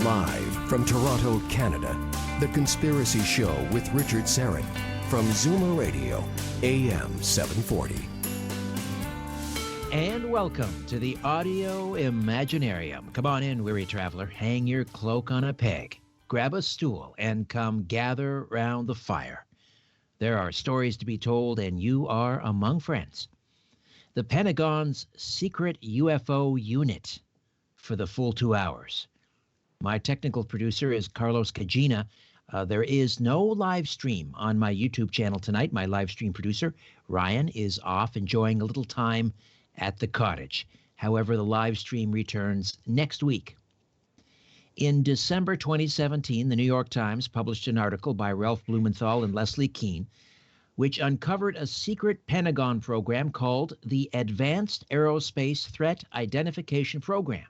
Live from Toronto, Canada, The Conspiracy Show with Richard Syrett from Zoomer Radio, AM 740. And welcome to the Audio Imaginarium. Come on in, weary traveler. Hang your cloak on a peg, grab a stool, and come gather round the fire. There are stories to be told, and you are among friends. The Pentagon's secret UFO unit for the full 2 hours. My technical producer is Carlos Cagina. There is no live stream on my YouTube channel tonight. My live stream producer, Ryan, is off enjoying a little time at the cottage. However, the live stream returns next week. In December 2017, the New York Times published an article by Ralph Blumenthal and Leslie Kean, which uncovered a secret Pentagon program called the Advanced Aerospace Threat Identification Program,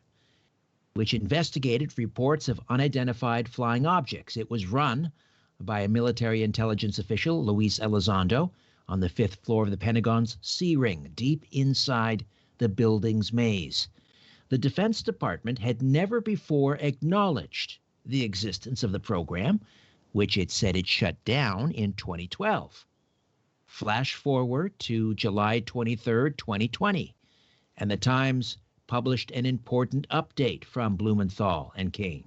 which investigated reports of unidentified flying objects. It was run by a military intelligence official, Luis Elizondo, on the 5th floor of the Pentagon's C Ring, deep inside the building's maze. The Defense Department had never before acknowledged the existence of the program, which it said it shut down in 2012. Flash forward to July 23, 2020, and the Times published an important update from Blumenthal and Kean.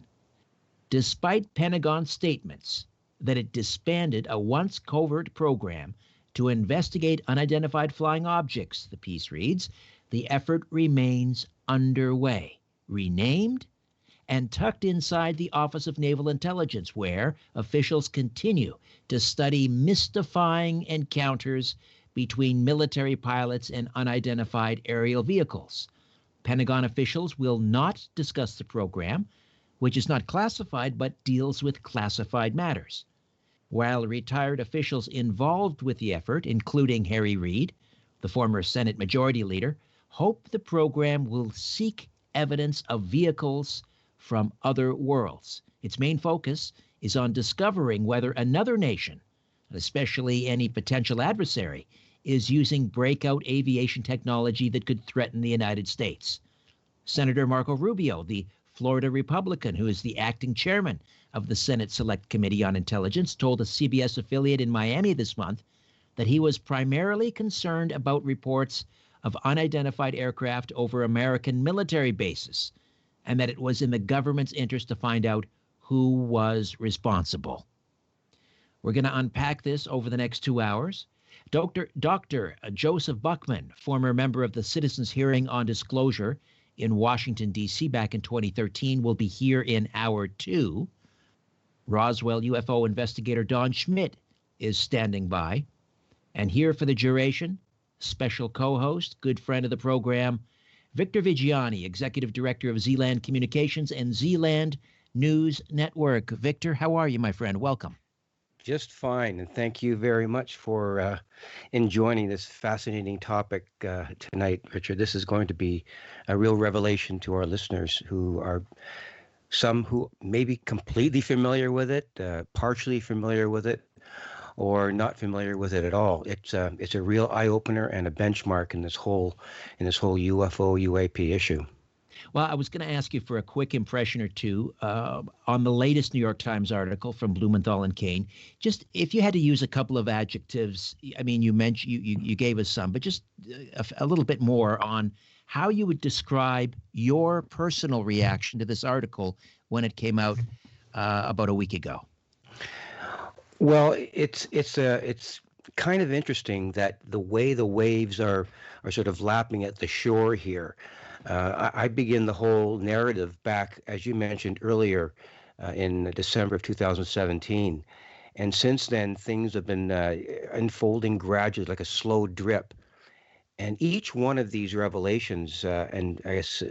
Despite Pentagon statements that it disbanded a once-covert program to investigate unidentified flying objects, the piece reads, the effort remains underway, renamed, and tucked inside the Office of Naval Intelligence, where officials continue to study mystifying encounters between military pilots and unidentified aerial vehicles. Pentagon officials will not discuss the program, which is not classified but deals with classified matters. While retired officials involved with the effort, including Harry Reid, the former Senate Majority Leader, hope the program will seek evidence of vehicles from other worlds. Its main focus is on discovering whether another nation, especially any potential adversary, is using breakout aviation technology that could threaten the United States. Senator Marco Rubio, the Florida Republican who is the acting chairman of the Senate Select Committee on Intelligence, told a CBS affiliate in Miami this month that he was primarily concerned about reports of unidentified aircraft over American military bases, and that it was in the government's interest to find out who was responsible. We're going to unpack this over the next 2 hours. Dr. Joseph Buckman, former member of the Citizens Hearing on Disclosure in Washington, D.C. back in 2013, will be here in Hour 2. Roswell UFO investigator Don Schmitt is standing by. And here for the duration, special co-host, good friend of the program, Victor Viggiani, Executive Director of Zealand Communications and Zealand News Network. Victor, how are you, my friend? Welcome. Just fine, and thank you very much for joining this fascinating topic tonight, Richard. This is going to be a real revelation to our listeners, who are some who may be completely familiar with it, partially familiar with it, or not familiar with it at all. It's a real eye-opener and a benchmark in this whole UFO UAP issue. Well, I was going to ask you for a quick impression or two on the latest New York Times article from Blumenthal and Kean. Just if you had to use a couple of adjectives, I mean, you mentioned you gave us some, but just a little bit more on how you would describe your personal reaction to this article when it came out about a week ago. Well, it's kind of interesting that the way the waves are sort of lapping at the shore here. I begin the whole narrative back, as you mentioned earlier, in December of 2017. And since then, things have been unfolding gradually, like a slow drip. And each one of these revelations and I guess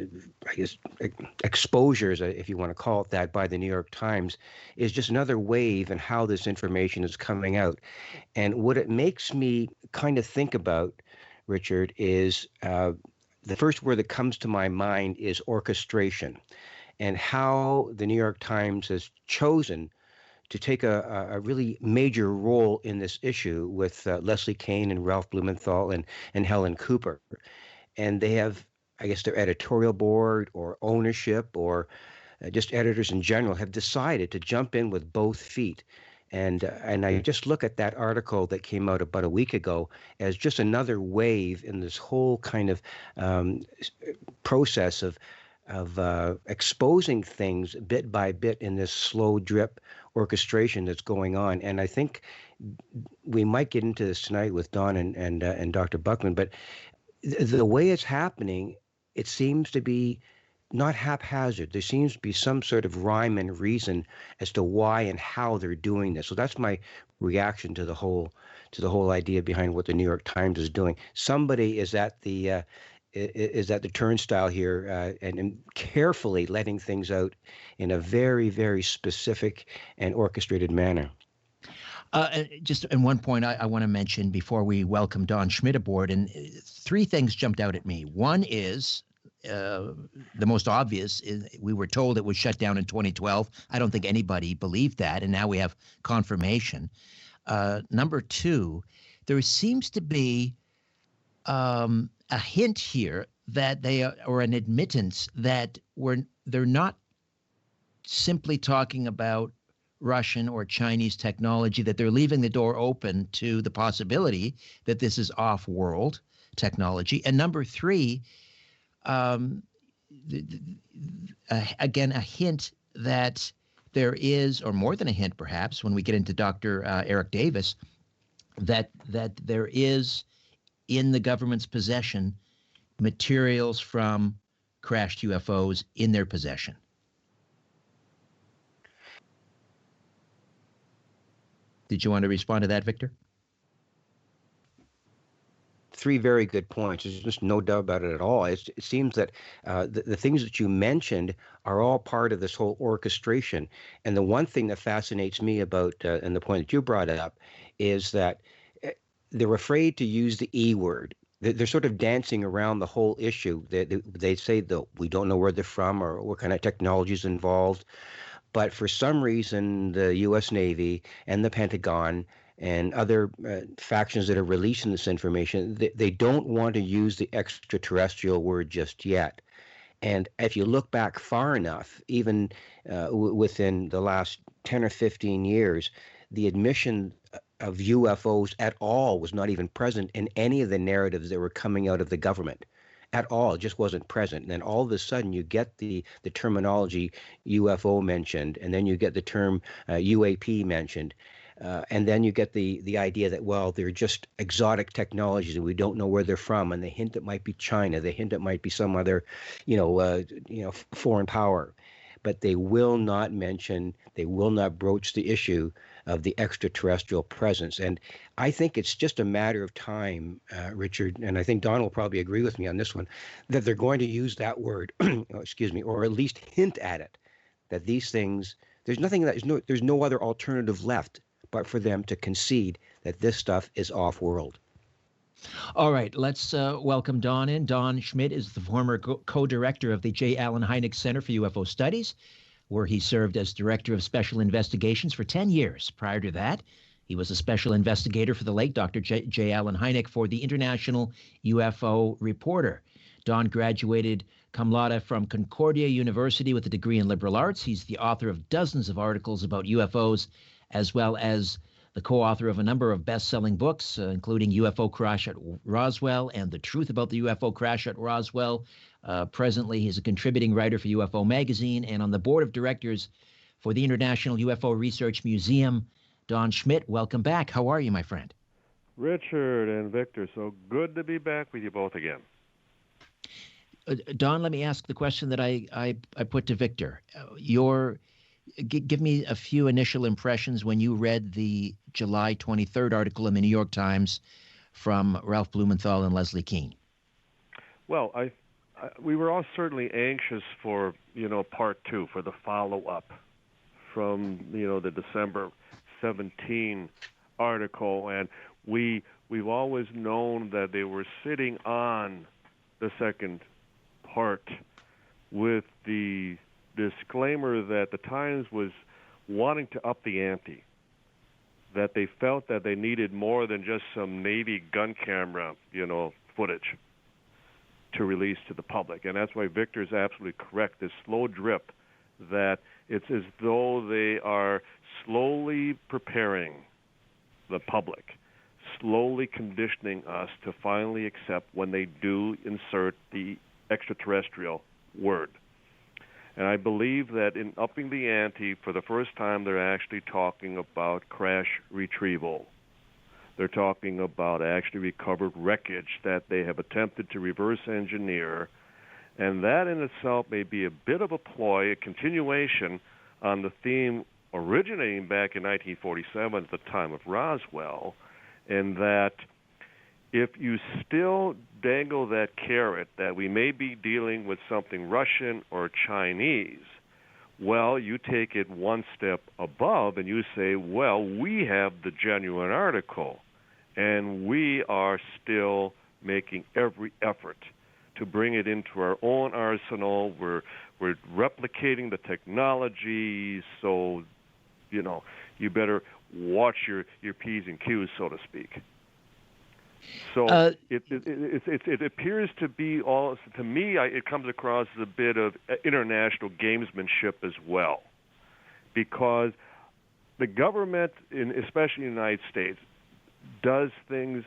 exposures, if you want to call it that, by the New York Times is just another wave in how this information is coming out. And what it makes me kind of think about, Richard, is the first word that comes to my mind is orchestration, and how the New York Times has chosen to take a really major role in this issue with Leslie Kean and Ralph Blumenthal and Helen Cooper. And they have, I guess, their editorial board or ownership or just editors in general, have decided to jump in with both feet. And I just look at that article that came out about a week ago as just another wave in this whole kind of process of exposing things bit by bit in this slow drip orchestration that's going on. And I think we might get into this tonight with Don and Dr. Buckman, but the way it's happening, it seems to be not haphazard. There seems to be some sort of rhyme and reason as to why and how they're doing this. So that's my reaction to the whole idea behind what the New York Times is doing. Somebody is at the turnstile here and carefully letting things out in a very, very specific and orchestrated manner. Just in one point I want to mention before we welcome Don Schmitt aboard, and three things jumped out at me. One is the most obvious is we were told it was shut down in 2012. I don't think anybody believed that, and now we have confirmation. Number two, there seems to be a hint here that they are, or an admittance that they're not simply talking about Russian or Chinese technology, that they're leaving the door open to the possibility that this is off-world technology. And number three, again, a hint that there is, or more than a hint perhaps, when we get into Dr. Eric Davis, that there is in the government's possession materials from crashed UFOs in their possession. Did you want to respond to that, Victor? Three very good points. There's just no doubt about it at all. It seems that the things that you mentioned are all part of this whole orchestration. And the one thing that fascinates me about, and the point that you brought up, is that they're afraid to use the E word. They're sort of dancing around the whole issue. They say that we don't know where they're from or what kind of technology is involved. But for some reason, the U.S. Navy and the Pentagon and other factions that are releasing this information, they don't want to use the extraterrestrial word just yet. And if you look back far enough, even within the last 10 or 15 years, the admission of UFOs at all was not even present in any of the narratives that were coming out of the government. At all, it just wasn't present. And then all of a sudden you get the terminology UFO mentioned, and then you get the term UAP mentioned. And then you get the idea that, well, they're just exotic technologies and we don't know where they're from. And they hint it might be China. They hint it might be some other, foreign power. But they will not mention, they will not broach the issue of the extraterrestrial presence. And I think it's just a matter of time, Richard, and I think Don will probably agree with me on this one, that they're going to use that word, or at least hint at it, that these things, there's no other alternative left but for them to concede that this stuff is off-world. All right, let's welcome Don in. Don Schmitt is the former co-director of the J. Allen Hynek Center for UFO Studies, where he served as director of special investigations for 10 years. Prior to that, he was a special investigator for the late Dr. J. Allen Hynek for the International UFO Reporter. Don graduated cum laude from Concordia University with a degree in liberal arts. He's the author of dozens of articles about UFOs, as well as the co-author of a number of best-selling books, including UFO Crash at Roswell and The Truth About the UFO Crash at Roswell. Presently, he's a contributing writer for UFO Magazine and on the board of directors for the International UFO Research Museum. Don Schmitt, welcome back. How are you, my friend? Richard and Victor, so good to be back with you both again. Don, let me ask the question that I put to Victor. Give me a few initial impressions when you read the July 23rd article in the New York Times from Ralph Blumenthal and Leslie Kean. Well, we were all certainly anxious for, part two, for the follow-up from, the December 17 article. And we've always known that they were sitting on the second part with the disclaimer that the Times was wanting to up the ante, that they felt that they needed more than just some Navy gun camera, footage to release to the public. And that's why Victor's absolutely correct. This slow drip that it's as though they are slowly preparing the public, slowly conditioning us to finally accept when they do insert the extraterrestrial word. And I believe that in upping the ante, for the first time, they're actually talking about crash retrieval. They're talking about actually recovered wreckage that they have attempted to reverse engineer. And that in itself may be a bit of a ploy, a continuation on the theme originating back in 1947 at the time of Roswell, in that if you still dangle that carrot that we may be dealing with something Russian or Chinese, well, you take it one step above and you say, well, we have the genuine article, and we are still making every effort to bring it into our own arsenal. We're replicating the technology, so, you better watch your P's and Q's, so to speak. So it appears to be to me, it comes across as a bit of international gamesmanship as well, because the government, especially in the United States, does things.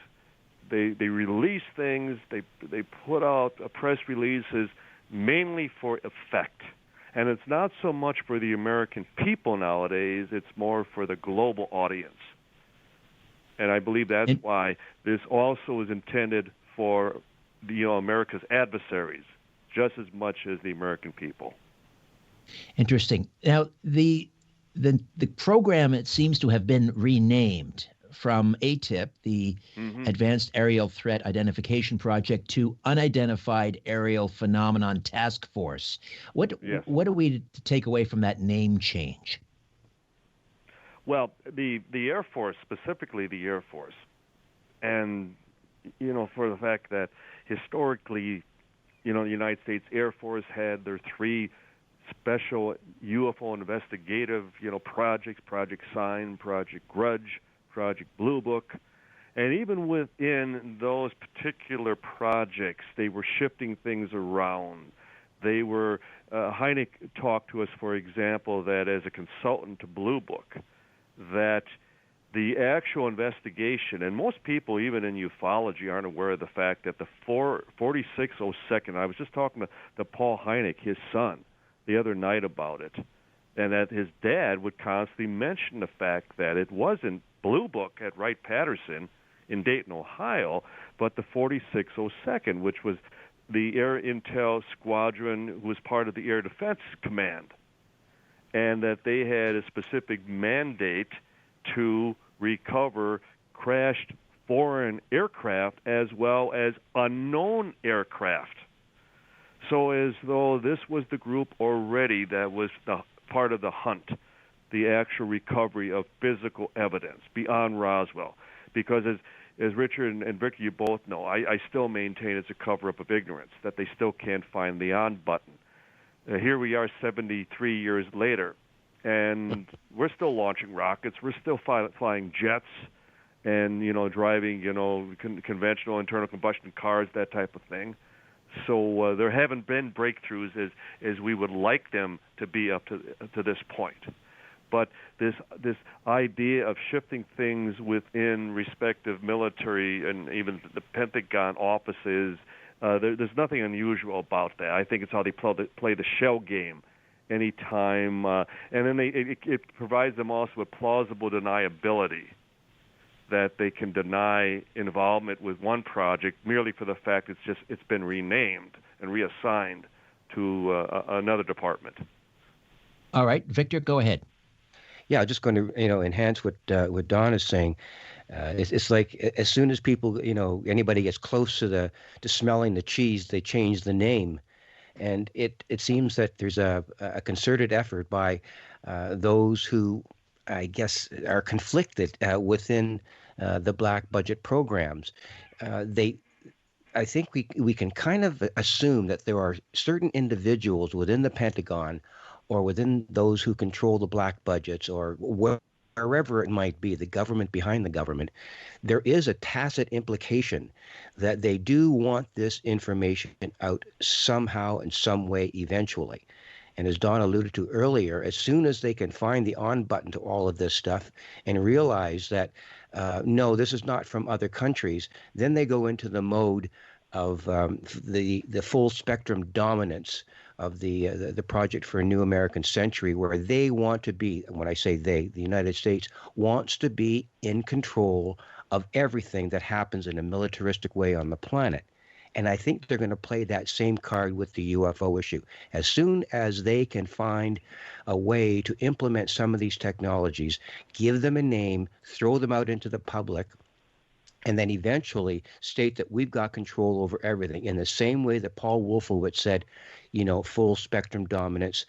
They release things. They put out press releases mainly for effect, and it's not so much for the American people nowadays. It's more for the global audience. And I believe that's why this also is intended for America's adversaries just as much as the American people. Interesting. Now, the program, it seems to have been renamed from ATIP, the Advanced Aerial Threat Identification Project, to Unidentified Aerial Phenomenon Task Force. What are we to take away from that name change? Well, the Air Force, specifically the Air Force, and, for the fact that historically, the United States Air Force had their three special UFO investigative, projects, Project Sign, Project Grudge, Project Blue Book, and even within those particular projects, they were shifting things around. They were, Hynek talked to us, for example, that as a consultant to Blue Book, that the actual investigation, and most people, even in ufology, aren't aware of the fact that the 4602nd, I was just talking to Paul Hynek, his son, the other night about it, and that his dad would constantly mention the fact that it wasn't Blue Book at Wright-Patterson in Dayton, Ohio, but the 4602nd, which was the Air Intel Squadron, who was part of the Air Defense Command, and that they had a specific mandate to recover crashed foreign aircraft as well as unknown aircraft. So as though this was the group already that was the part of the hunt, the actual recovery of physical evidence beyond Roswell. Because as Richard and Victor, you both know, I still maintain it's a cover-up of ignorance, that they still can't find the on button. Here we are 73 years later, and we're still launching rockets. We're still flying jets and, driving, conventional internal combustion cars, that type of thing. So there haven't been breakthroughs as we would like them to be up to this point. But this idea of shifting things within respective military and even the Pentagon offices, there's nothing unusual about that. I think it's how they play the shell game anytime. And then it provides them also with plausible deniability, that they can deny involvement with one project merely for the fact it's been renamed and reassigned to another department. All right, Victor, go ahead. Yeah, just going to enhance what Don is saying. It's like as soon as people anybody gets close to smelling the cheese, they change the name, and it seems that there's a concerted effort by those who I guess are conflicted within the black budget programs. I think we can kind of assume that there are certain individuals within the Pentagon or within those who control the black budgets or wherever it might be, the government behind the government, there is a tacit implication that they do want this information out somehow in some way eventually. And as Don alluded to earlier, as soon as they can find the on button to all of this stuff and realize that, no, this is not from other countries, then they go into the mode of the full spectrum dominance of the Project for a New American Century, where they want to be, when I say they, the United States wants to be in control of everything that happens in a militaristic way on the planet. And I think they're going to play that same card with the UFO issue. As soon as they can find a way to implement some of these technologies, give them a name, throw them out into the public, and then eventually state that we've got control over everything in the same way that Paul Wolfowitz said, full spectrum dominance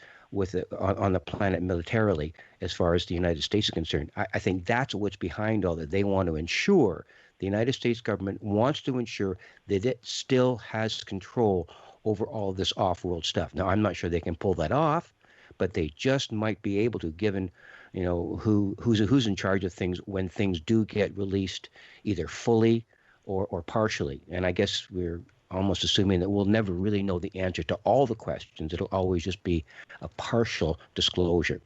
on the planet militarily, as far as the United States is concerned. I think that's what's behind all that. They want to ensure, the United States government wants to ensure that it still has control over all this off-world stuff. Now, I'm not sure they can pull that off, but they just might be able to, given who's in charge of things when things do get released, either fully or partially. And I guess we're almost assuming that we'll never really know the answer to all the questions. It'll always just be a partial disclosure.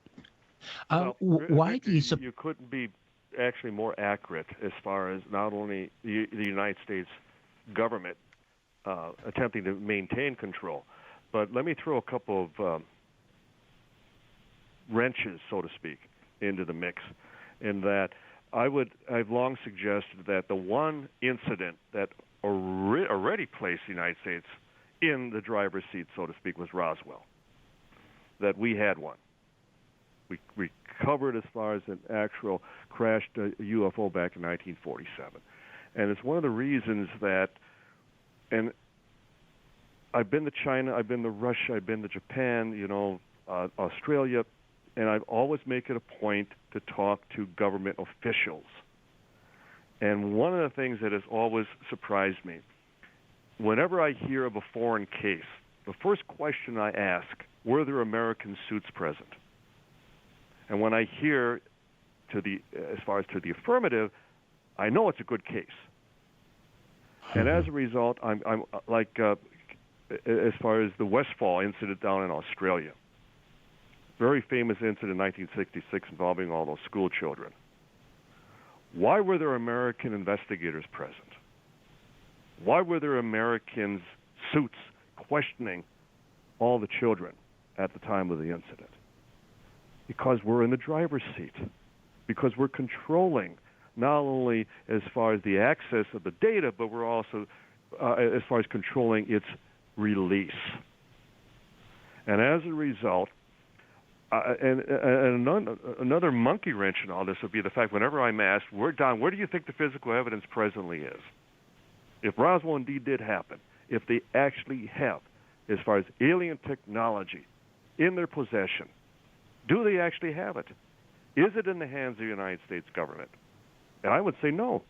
Why do you couldn't be actually more accurate as far as not only the United States government attempting to maintain control, but let me throw a couple of wrenches, so to speak, into the mix, in that I've long suggested that the one incident that already placed the United States in the driver's seat, so to speak, was Roswell. That we had one. We covered as far as an actual crashed UFO back in 1947. And it's one of the reasons that, and I've been to China, I've been to Russia, I've been to Japan, Australia, and I always make it a point to talk to government officials. And one of the things that has always surprised me, whenever I hear of a foreign case, the first question I ask, were there American suits present? And when I hear as far as to the affirmative, I know it's a good case. And as a result, I'm like, as far as the Westfall incident down in Australia, very famous incident in 1966 involving all those school children. Why were there American investigators present? Why were there American suits questioning all the children at the time of the incident? Because we're in the driver's seat. Because we're controlling not only as far as the access of the data, but we're also as far as controlling its release. And as a result, and another monkey wrench in all this would be the fact whenever I'm asked, where do you think the physical evidence presently is? If Roswell indeed did happen, if they actually have, as far as alien technology in their possession, do they actually have it? Is it in the hands of the United States government? And I would say no.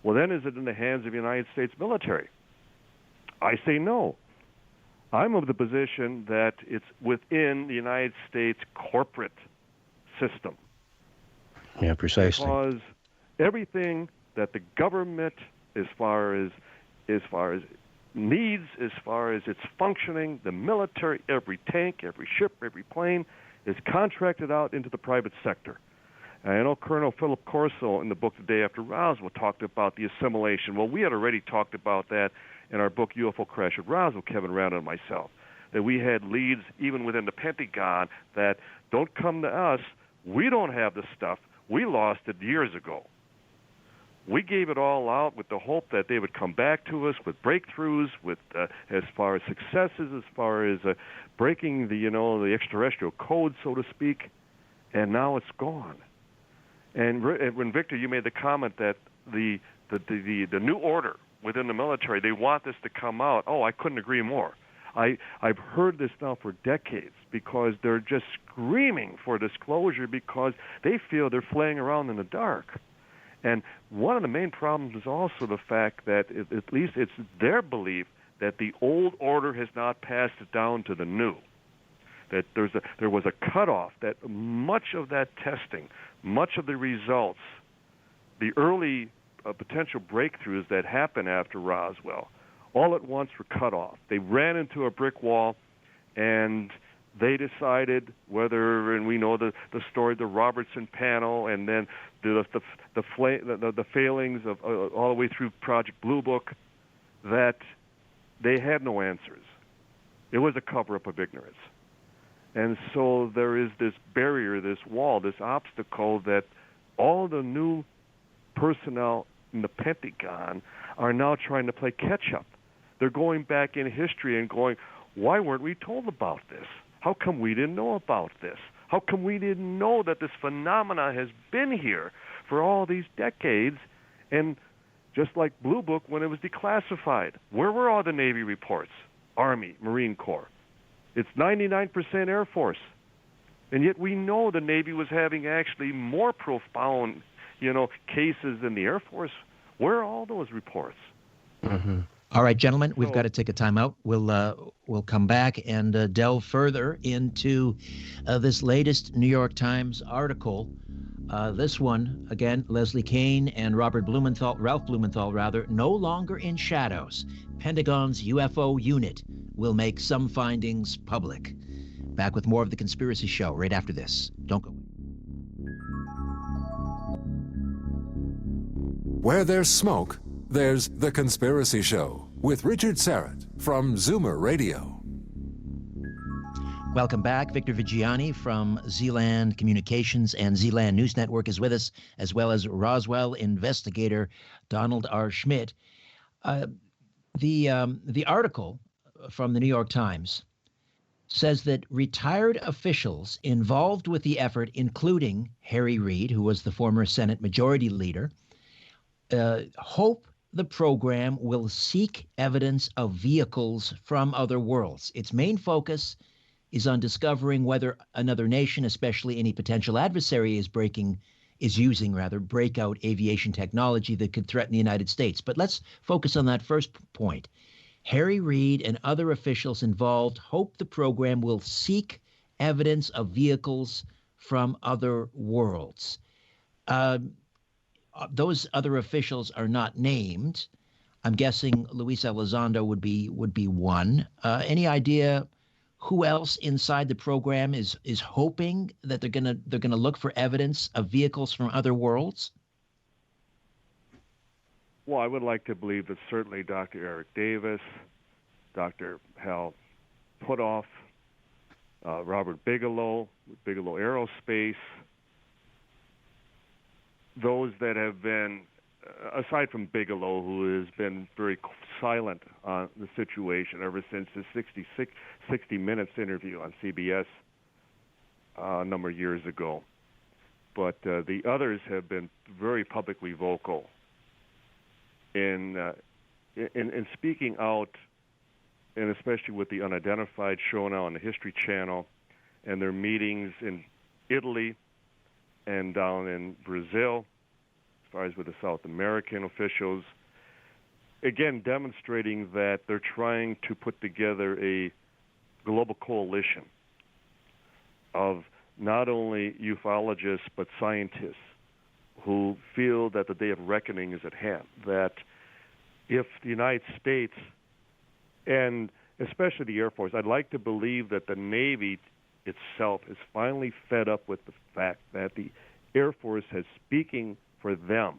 Well, then is it in the hands of the United States military? I say no. I'm of the position that it's within the United States corporate system. Yeah, precisely. Because everything that the government, as far as needs, as far as its functioning, the military, every tank, every ship, every plane, is contracted out into the private sector. And I know Colonel Philip Corso in the book The Day After Roswell talked about the assimilation. Well, we had already talked about that in our book UFO Crash at Roswell, Kevin Randall and myself, that we had leads even within the Pentagon that don't come to us. We don't have the stuff. We lost it years ago. We gave it all out with the hope that they would come back to us with breakthroughs, with as far as successes, as far as breaking the extraterrestrial code, so to speak, and now it's gone. And when Victor, you made the comment that the new order within the military, they want this to come out. Oh, I couldn't agree more. I've heard this now for decades because they're just screaming for disclosure because they feel they're flaying around in the dark. And one of the main problems is also the fact that at least it's their belief that the old order has not passed it down to the new. That there was a cutoff, that much of that testing, much of the results, the early potential breakthroughs that happened after Roswell, all at once were cut off. They ran into a brick wall, and They decided whether, and we know the story, the Robertson panel, and then the failings of all the way through Project Blue Book, that they had no answers. It was a cover-up of ignorance. And so there is this barrier, this wall, this obstacle that all the new personnel in the Pentagon are now trying to play catch-up. They're going back in history and going, why weren't we told about this? How come we didn't know about this? How come we didn't know that this phenomena has been here for all these decades? And just like Blue Book, when it was declassified, where were all the Navy reports? Army, Marine Corps. It's 99% Air Force. And yet we know the Navy was having actually more profound, cases than the Air Force. Where are all those reports? Mm-hmm. All right, gentlemen, we've got to take a time out. We'll come back and delve further into this latest New York Times article. This one, again, Leslie Kean and Ralph Blumenthal, no longer in shadows. Pentagon's UFO unit will make some findings public. Back with more of The Conspiracy Show right after this. Don't go. Where there's smoke, there's The Conspiracy Show with Richard Syrett from Zoomer Radio. Welcome back. Victor Viggiani from Zealand Communications and Zealand News Network is with us, as well as Roswell investigator Donald R. Schmitt. The article from the New York Times says that retired officials involved with the effort, including Harry Reid, who was the former Senate Majority Leader, hope the program will seek evidence of vehicles from other worlds. Its main focus is on discovering whether another nation, especially any potential adversary, is using breakout aviation technology that could threaten the United States. But let's focus on that first point. Harry Reid and other officials involved hope the program will seek evidence of vehicles from other worlds. Those other officials are not named. I'm guessing Luis Elizondo would be one. Any idea who else inside the program is hoping that they're gonna look for evidence of vehicles from other worlds? Well, I would like to believe that certainly Dr. Eric Davis, Dr. Hal Puthoff, Robert Bigelow Aerospace, those that have been, aside from Bigelow, who has been very silent on the situation ever since his 60 Minutes interview on CBS a number of years ago. But the others have been very publicly vocal in speaking out, and especially with the Unidentified show now on the History Channel, and their meetings in Italy and down in Brazil, as far as with the South American officials, again demonstrating that they're trying to put together a global coalition of not only ufologists but scientists who feel that the day of reckoning is at hand, that if the United States, and especially the Air Force, I'd like to believe that the Navy itself is finally fed up with the fact that the Air Force has speaking for them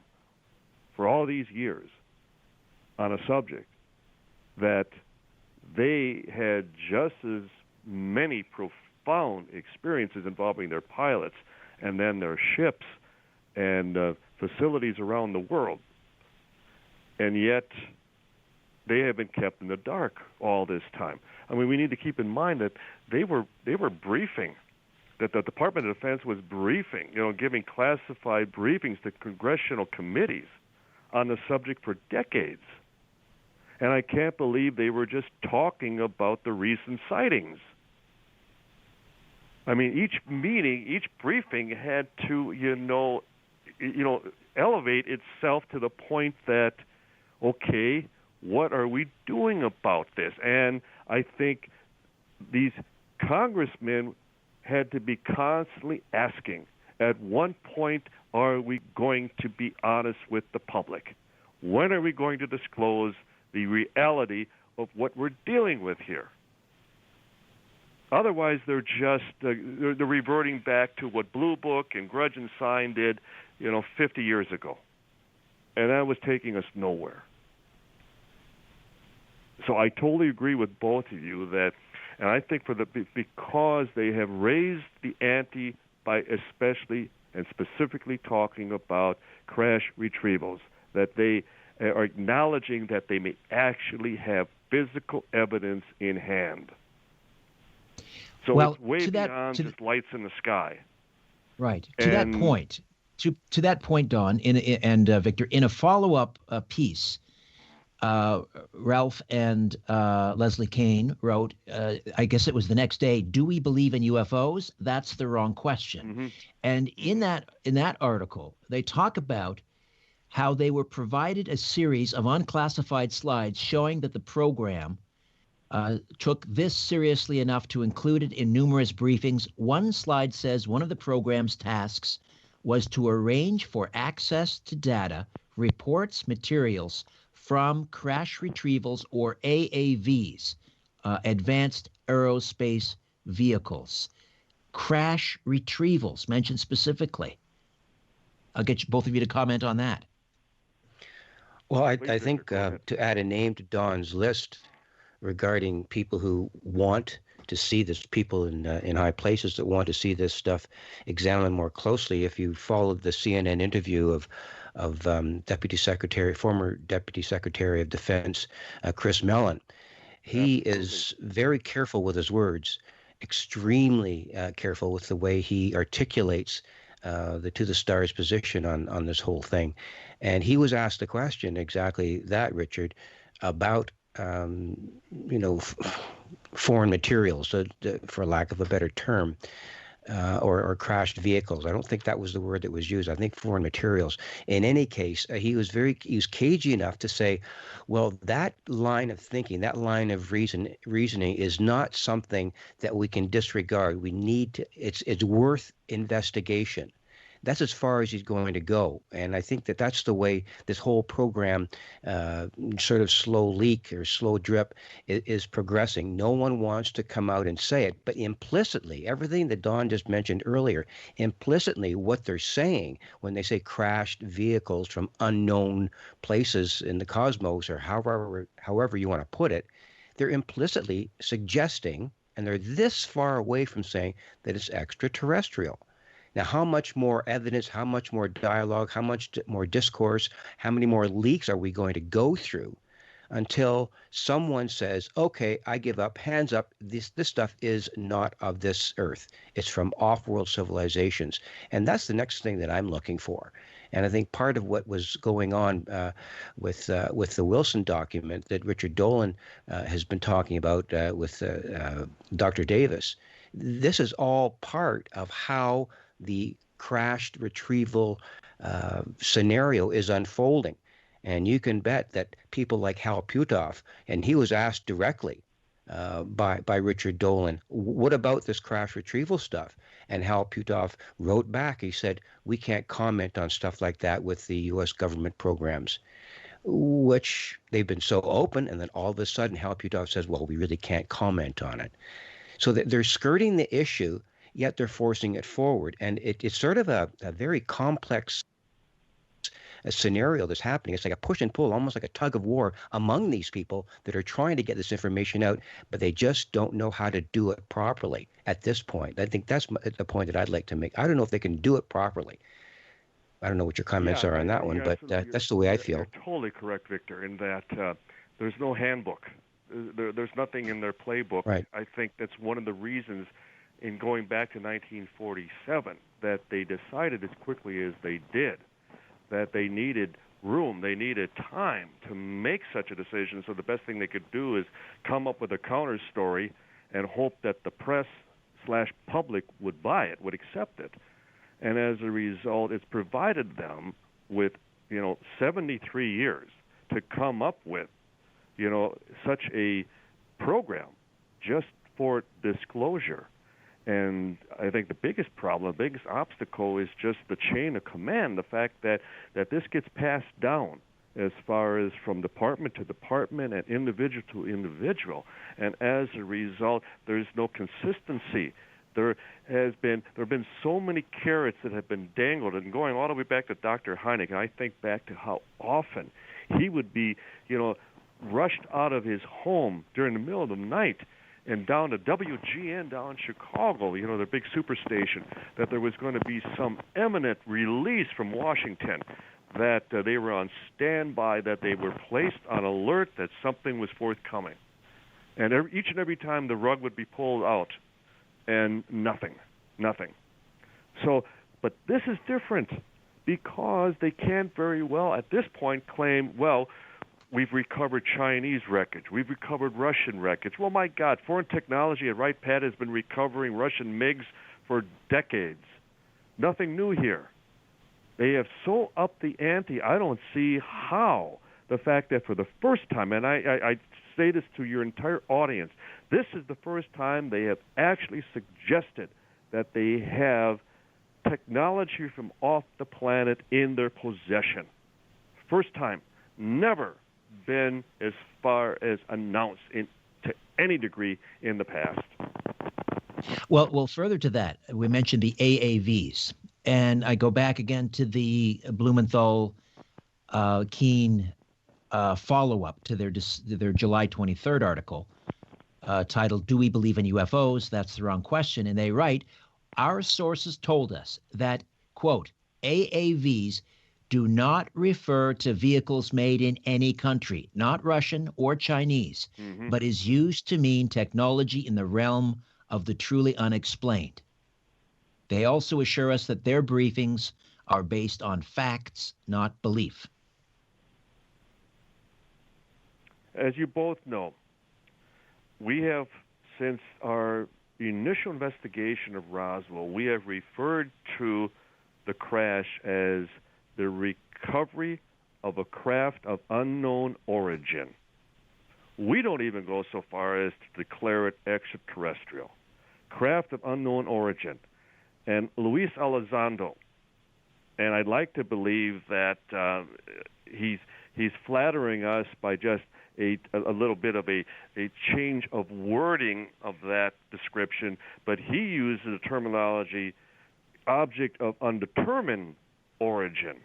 for all these years on a subject that they had just as many profound experiences involving their pilots and then their ships and facilities around the world. And yet they have been kept in the dark all this time. I mean, we need to keep in mind that they were briefing, that the Department of Defense was briefing, giving classified briefings to congressional committees on the subject for decades. And I can't believe they were just talking about the recent sightings. I mean, each meeting, each briefing had to, elevate itself to the point that, okay, what are we doing about this? And I think these congressmen had to be constantly asking, at one point, are we going to be honest with the public? When are we going to disclose the reality of what we're dealing with here? Otherwise, they're just they're reverting back to what Blue Book and Grudge and Sign did, 50 years ago, and that was taking us nowhere. So I totally agree with both of you that, and I think because they have raised the ante by especially and specifically talking about crash retrievals, that they are acknowledging that they may actually have physical evidence in hand. So it's way beyond just lights in the sky. Right. To that point, Don and Victor, in a follow-up piece, Ralph and Leslie Kane wrote, I guess it was the next day, "Do we believe in UFOs? That's the wrong question." Mm-hmm. And in that article, they talk about how they were provided a series of unclassified slides showing that the program took this seriously enough to include it in numerous briefings. One slide says one of the program's tasks was to arrange for access to data, reports, materials from crash retrievals, or AAVs, advanced aerospace vehicles. Crash retrievals mentioned specifically. I'll get both of you to comment on that. Well, I think to add a name to Don's list regarding people who want to see this, people in high places that want to see this stuff examined more closely. If you followed the CNN interview of former Deputy Secretary of Defense Chris Mellon, he is very careful with his words, extremely careful with the way he articulates the to the stars position on this whole thing. And he was asked a question exactly that, Richard, about foreign materials, for lack of a better term, or crashed vehicles. I don't think that was the word that was used. I think foreign materials. In any case, he was cagey enough to say, well, that line of thinking, that line of reasoning is not something that we can disregard. We need to, it's worth investigation. That's as far as he's going to go. And I think that's the way this whole program, sort of slow leak or slow drip, is progressing. No one wants to come out and say it, but implicitly, everything that Don just mentioned earlier, implicitly what they're saying when they say crashed vehicles from unknown places in the cosmos, or however you want to put it, they're implicitly suggesting, and they're this far away from saying, that it's extraterrestrial. Now, how much more evidence, how much more dialogue, how much more discourse, how many more leaks are we going to go through until someone says, okay, I give up, hands up, this stuff is not of this earth. It's from off-world civilizations. And that's the next thing that I'm looking for. And I think part of what was going on with the Wilson document that Richard Dolan has been talking about with Dr. Davis, this is all part of how the crashed retrieval scenario is unfolding. And you can bet that people like Hal Puthoff, and he was asked directly by Richard Dolan, what about this crash retrieval stuff? And Hal Puthoff wrote back, he said, we can't comment on stuff like that with the U.S. government programs, which they've been so open. And then all of a sudden, Hal Puthoff says, well, we really can't comment on it. So that they're skirting the issue, yet they're forcing it forward. And it's sort of a very complex scenario that's happening. It's like a push and pull, almost like a tug of war among these people that are trying to get this information out, but they just don't know how to do it properly at this point. I think that's the point that I'd like to make. I don't know if they can do it properly. I don't know what your comments are on that one, but that's the way I feel. You're totally correct, Victor, in that there's no handbook. There's nothing in their playbook. Right. I think that's one of the reasons in going back to 1947 that they decided as quickly as they did that they needed room, they needed time to make such a decision. So the best thing they could do is come up with a counter story and hope that the press/public would buy it, would accept it. And as a result, it's provided them with, 73 years to come up with, such a program just for disclosure. And I think the biggest problem, the biggest obstacle is just the chain of command, the fact that this gets passed down as far as from department to department and individual to individual. And as a result, there's no consistency. There have been so many carrots that have been dangled, and going all the way back to Dr. Hynek, and I think back to how often he would be, rushed out of his home during the middle of the night and down to WGN down in Chicago, the big superstation, that there was going to be some imminent release from Washington, that they were on standby, that they were placed on alert that something was forthcoming. And each and every time the rug would be pulled out, and nothing. So, but this is different because they can't very well at this point claim, well, we've recovered Chinese wreckage, we've recovered Russian wreckage. Well, my God, foreign technology at Wright Pat has been recovering Russian MiGs for decades. Nothing new here. They have so upped the ante, I don't see how the fact that for the first time, and I say this to your entire audience, this is the first time they have actually suggested that they have technology from off the planet in their possession. First time. Never been as far as announced to any degree in the past. Well, further to that, we mentioned the AAVs. And I go back again to the Blumenthal Keene follow-up to their July 23rd article titled, "Do We Believe in UFOs?" That's the wrong question. And they write, "Our sources told us that, quote, AAVs do not refer to vehicles made in any country, not Russian or Chinese, but is used to mean technology in the realm of the truly unexplained. They also assure us that their briefings are based on facts, not belief." As you both know, we have, since our initial investigation of Roswell, we have referred to the crash as the recovery of a craft of unknown origin. We don't even go so far as to declare it extraterrestrial. Craft of unknown origin. And Luis Elizondo, and I'd like to believe that he's flattering us by just a little bit of a change of wording of that description, but he uses the terminology object of undetermined origin.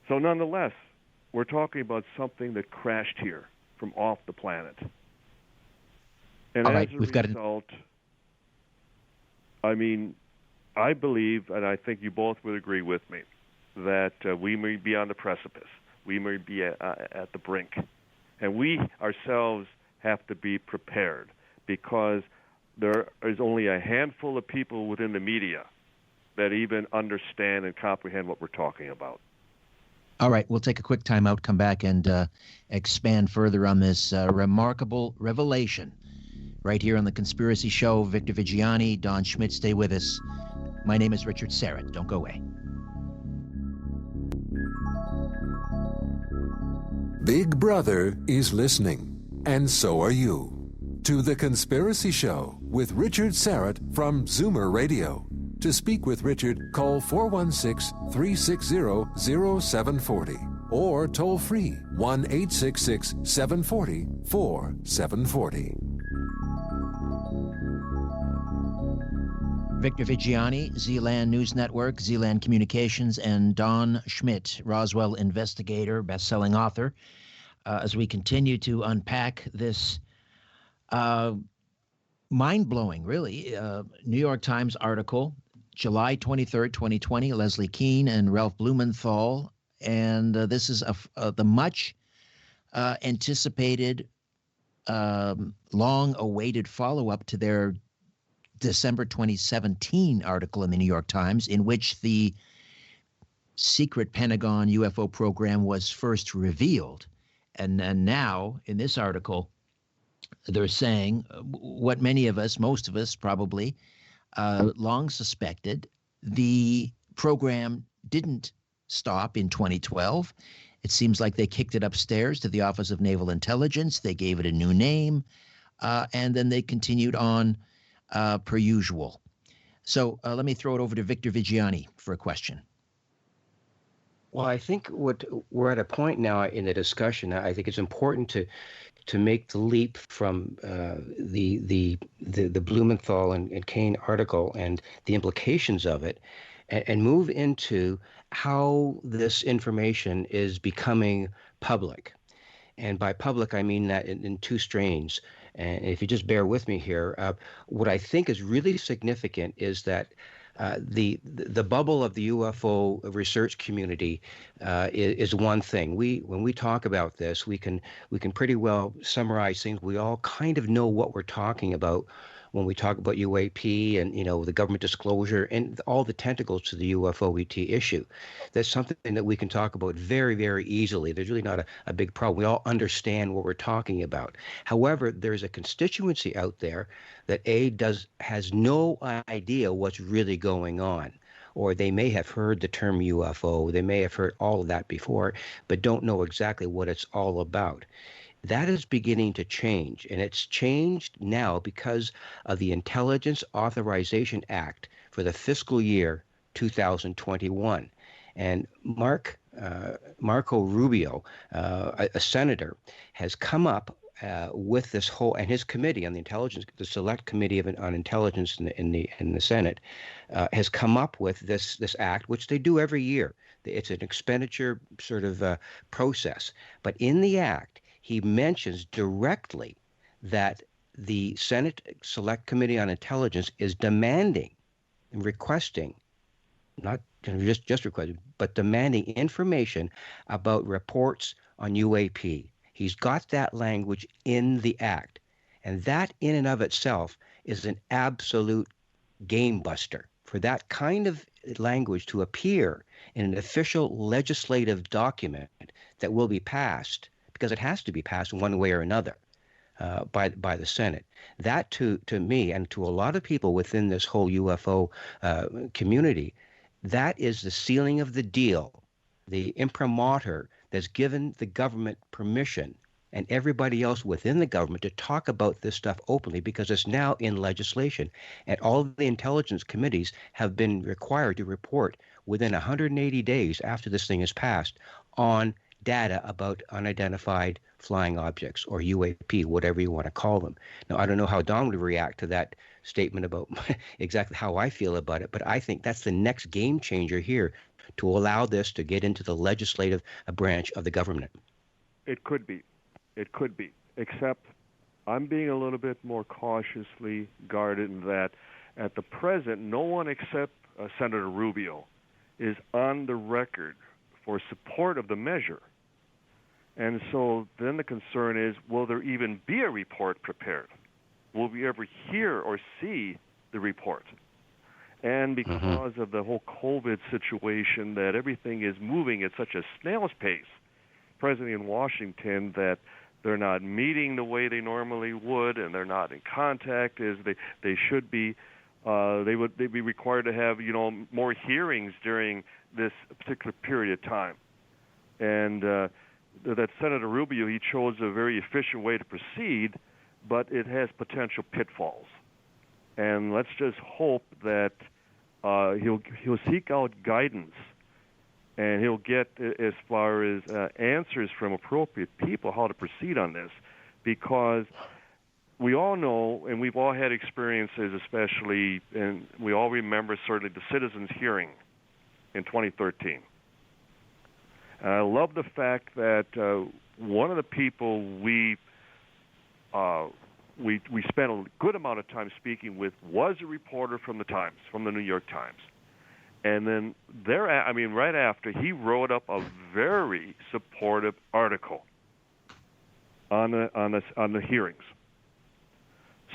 So nonetheless, we're talking about something that crashed here from off the planet. And all right, as a result, I mean, I believe, and I think you both would agree with me, that we may be on the precipice. We may be at the brink. And we ourselves have to be prepared because there is only a handful of people within the media that even understand and comprehend what we're talking about. All right, we'll take a quick time out, come back, and expand further on this remarkable revelation. Right here on The Conspiracy Show, Victor Viggiani, Don Schmidt, stay with us. My name is Richard Syrett. Don't go away. Big Brother is listening, and so are you, to The Conspiracy Show with Richard Syrett from Zoomer Radio. To speak with Richard, call 416-360-0740 or toll free 1-866-740-4740. Victor Viggiani, Zealand News Network, Zealand Communications, and Don Schmidt, Roswell investigator, best-selling author, as we continue to unpack this mind-blowing, really, New York Times article, July 23rd, 2020, Leslie Keene and Ralph Blumenthal. And this is the much anticipated, long-awaited follow-up to their December 2017 article in the New York Times, in which the secret Pentagon UFO program was first revealed. And now, in this article, they're saying what many of us, most of us probably, long suspected. The program didn't stop in 2012. It seems like they kicked it upstairs to the Office of Naval Intelligence. They gave it a new name, and then they continued on per usual. So let me throw it over to Victor Viggiani for a question. Well, I think what we're at a point now in the discussion. I think it's important to make the leap from the Blumenthal and Kane article and the implications of it, and move into how this information is becoming public. And by public, I mean that in two strains. And if you just bear with me here, what I think is really significant is that the bubble of the UFO research community is one thing. When we talk about this, we can pretty well summarize things. We all kind of know what we're talking about when we talk about UAP and the government disclosure and all the tentacles to the UFO ET issue. That's something that we can talk about very, very easily. There's really not a big problem. We all understand what we're talking about. However, there's a constituency out there that has no idea what's really going on. Or they may have heard the term UFO, they may have heard all of that before, but don't know exactly what it's all about. That is beginning to change, and it's changed now because of the Intelligence Authorization Act for the fiscal year 2021. And Marco Rubio, a senator, has come up with this whole, and his committee on the intelligence, the Select Committee on Intelligence in the Senate, has come up with this act, which they do every year. It's an expenditure sort of process, but in the act, he mentions directly that the Senate Select Committee on Intelligence is demanding and requesting, not just requesting, but demanding information about reports on UAP. He's got that language in the act. And that in and of itself is an absolute game buster. For that kind of language to appear in an official legislative document that will be passed, because it has to be passed one way or another by the Senate. That to me and to a lot of people within this whole UFO community, that is the sealing of the deal, the imprimatur that's given the government permission and everybody else within the government to talk about this stuff openly, because it's now in legislation. And all of the intelligence committees have been required to report within 180 days after this thing is passed on data about unidentified flying objects, or UAP, whatever you want to call them. Now, I don't know how Don would react to that statement about exactly how I feel about it, but I think that's the next game changer here, to allow this to get into the legislative branch of the government. It could be. It could be. Except I'm being a little bit more cautiously guarded in that at the present, no one except Senator Rubio is on the record for support of the measure. And so then the concern is, will there even be a report prepared? Will we ever hear or see the report? And because of the whole COVID situation, that everything is moving at such a snail's pace, presently in Washington, that they're not meeting the way they normally would, and they're not in contact as they should be. They'd be required to have more hearings during this particular period of time. And that Senator Rubio, he chose a very efficient way to proceed, but it has potential pitfalls. And let's just hope that he'll seek out guidance, and he'll get as far as answers from appropriate people how to proceed on this, because we all know, and we've all had experiences, especially, and we all remember certainly the citizens' hearing in 2013. And I love the fact that one of the people we spent a good amount of time speaking with was a reporter from the Times, from the New York Times. And then right after, he wrote up a very supportive article on the hearings.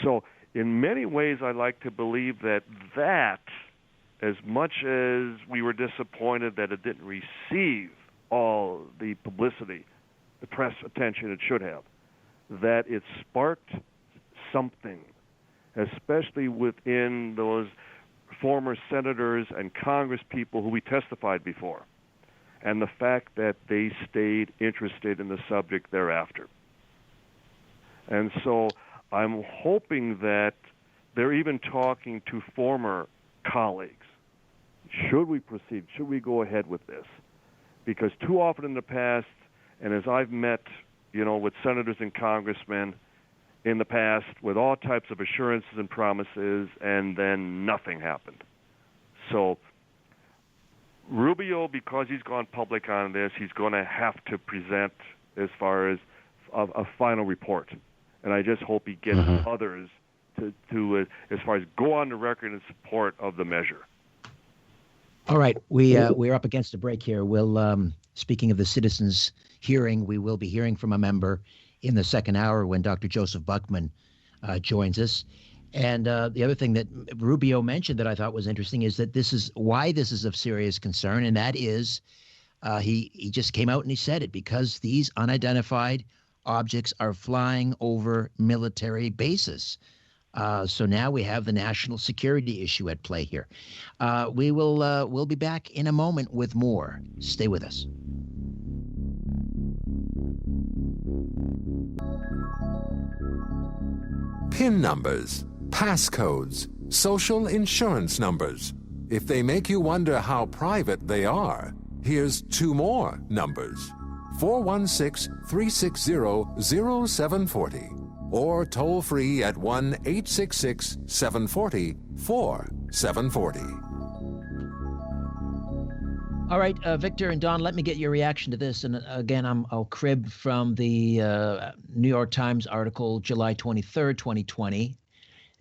So in many ways, I like to believe that as much as we were disappointed that it didn't receive all the publicity, the press attention it should have, that it sparked something, especially within those former senators and Congress people who we testified before, and the fact that they stayed interested in the subject thereafter. And so I'm hoping that they're even talking to former colleagues. Should we proceed? Should we go ahead with this? because too often in the past, and as I've met, with senators and congressmen in the past with all types of assurances and promises, and then nothing happened. So Rubio, because he's gone public on this, he's going to have to present as far as a final report. And I just hope he gets others to as far as go on the record in support of the measure. All right, we're up against a break here. We'll speaking of the citizens' hearing, we will be hearing from a member in the second hour when Dr. Joseph Buckman joins us. And the other thing that Rubio mentioned that I thought was interesting is that this is why this is of serious concern, and that is he just came out and he said it, because these unidentified objects are flying over military bases. So now we have the national security issue at play here. We'll be back in a moment with more. Stay with us. PIN numbers, passcodes, social insurance numbers. If they make you wonder how private they are, here's two more numbers. 416-360-0740 or toll free at 1-866-740-4740. All right, Victor and Don, let me get your reaction to this. And again, I'll crib from the New York Times article, July 23rd, 2020.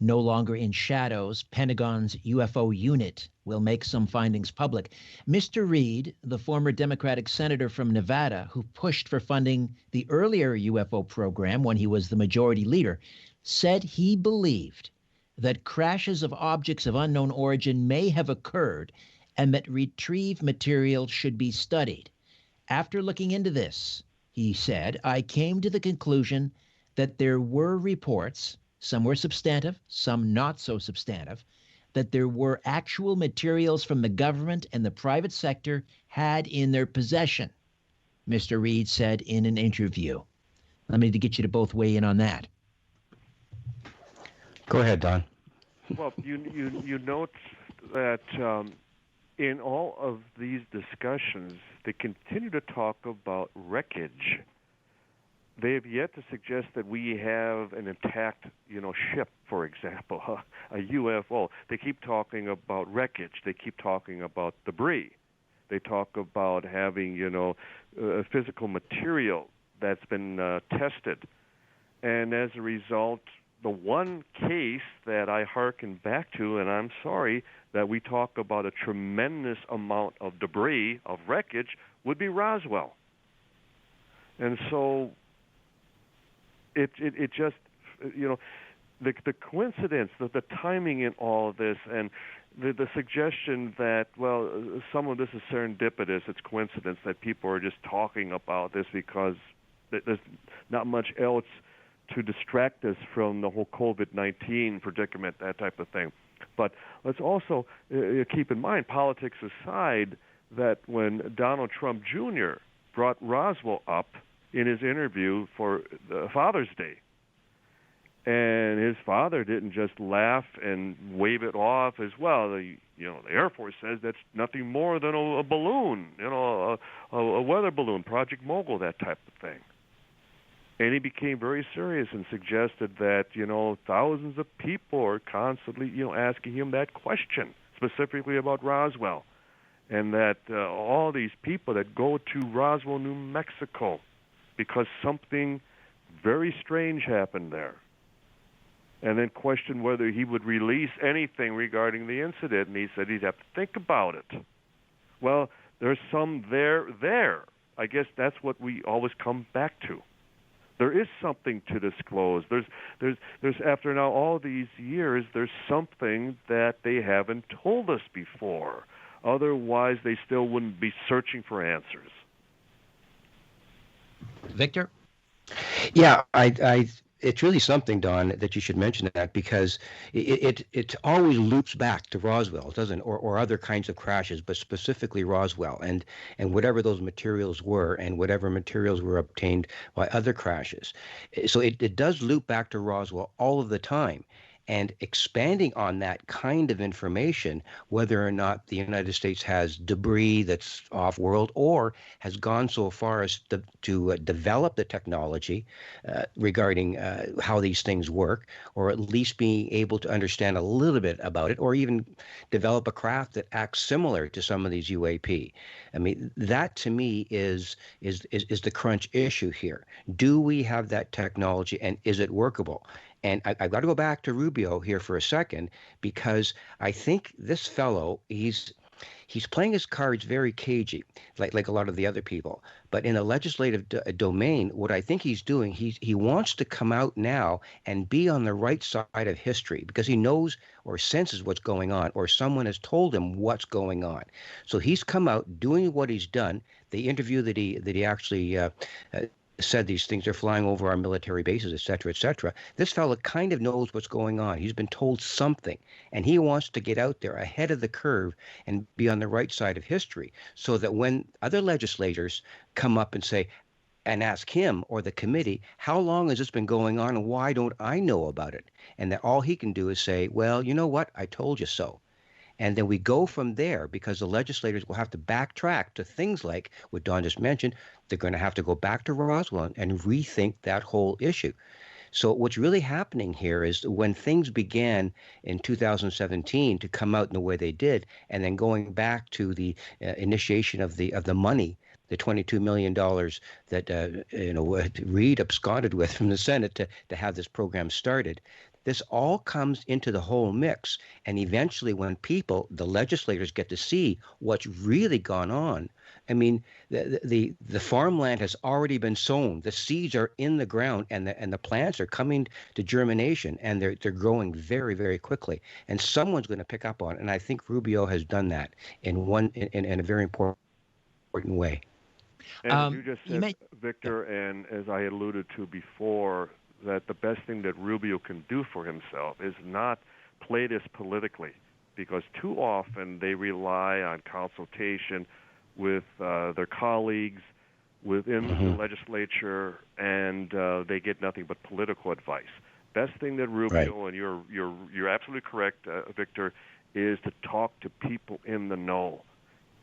No longer in shadows, Pentagon's UFO unit will make some findings public. Mr. Reed, the former Democratic senator from Nevada who pushed for funding the earlier UFO program when he was the majority leader, said he believed that crashes of objects of unknown origin may have occurred and that retrieved material should be studied. After looking into this, he said, I came to the conclusion that there were reports, some were substantive, some not so substantive, that there were actual materials from the government and the private sector had in their possession, Mr. Reed said in an interview. Let me get you to both weigh in on that. Go ahead, Don. Well, you note that in all of these discussions, they continue to talk about wreckage. They have yet to suggest that we have an intact, ship, for example, a UFO. They keep talking about wreckage. They keep talking about debris. They talk about having, physical material that's been tested. And as a result, the one case that I hearken back to, and I'm sorry, that we talk about a tremendous amount of debris, of wreckage, would be Roswell. And so it just, the coincidence, the timing in all of this, and the suggestion that, well, some of this is serendipitous, it's coincidence that people are just talking about this because there's not much else to distract us from the whole COVID-19 predicament, that type of thing. But let's also keep in mind, politics aside, that when Donald Trump Jr. brought Roswell up in his interview for Father's Day, and his father didn't just laugh and wave it off as well. The Air Force says that's nothing more than a balloon, a weather balloon, Project Mogul, that type of thing. And he became very serious and suggested that, thousands of people are constantly, asking him that question, specifically about Roswell. And that all these people that go to Roswell, New Mexico, because something very strange happened there. And then questioned whether he would release anything regarding the incident, and he said he'd have to think about it. Well, there's some there. I guess that's what we always come back to. There is something to disclose. There's after now all these years, there's something that they haven't told us before. Otherwise, they still wouldn't be searching for answers. Victor? Yeah, it's really something, Don, that you should mention that, because it always loops back to Roswell, doesn't it? Or other kinds of crashes, but specifically Roswell and whatever those materials were and whatever materials were obtained by other crashes. So it does loop back to Roswell all of the time. and expanding on that kind of information, whether or not the United States has debris that's off-world or has gone so far as to develop the technology regarding how these things work, or at least being able to understand a little bit about it, or even develop a craft that acts similar to some of these UAP. I mean, that to me is the crunch issue here. Do we have that technology, and is it workable? And I've got to go back to Rubio here for a second, because I think this fellow, he's playing his cards very cagey, like a lot of the other people. But in a legislative domain, what I think he's doing, he wants to come out now and be on the right side of history, because he knows or senses what's going on, or someone has told him what's going on. So he's come out doing what he's done. The interview that he actually said these things are flying over our military bases, et cetera, et cetera. This fellow kind of knows what's going on. He's been told something, and he wants to get out there ahead of the curve and be on the right side of history, so that when other legislators come up and say, and ask him or the committee, how long has this been going on and why don't I know about it? And that all he can do is say, well, you know what? I told you so. And then we go from there, because the legislators will have to backtrack to things like what Don just mentioned. They're going to have to go back to Roswell and rethink that whole issue. So what's really happening here is when things began in 2017 to come out in the way they did, and then going back to the initiation of the money, the $22 million that Reid absconded with from the Senate to have this program started. This all comes into the whole mix. And eventually when the legislators get to see what's really gone on, I mean, the farmland has already been sown. The seeds are in the ground, and the plants are coming to germination, and they're growing very, very quickly. And someone's going to pick up on it. And I think Rubio has done that in a very important way. And you just said, Victor, and as I alluded to before, that the best thing that Rubio can do for himself is not play this politically, because too often they rely on consultation with their colleagues within the legislature, and they get nothing but political advice. Best thing that Rubio, and you're absolutely correct, Victor, is to talk to people in the know.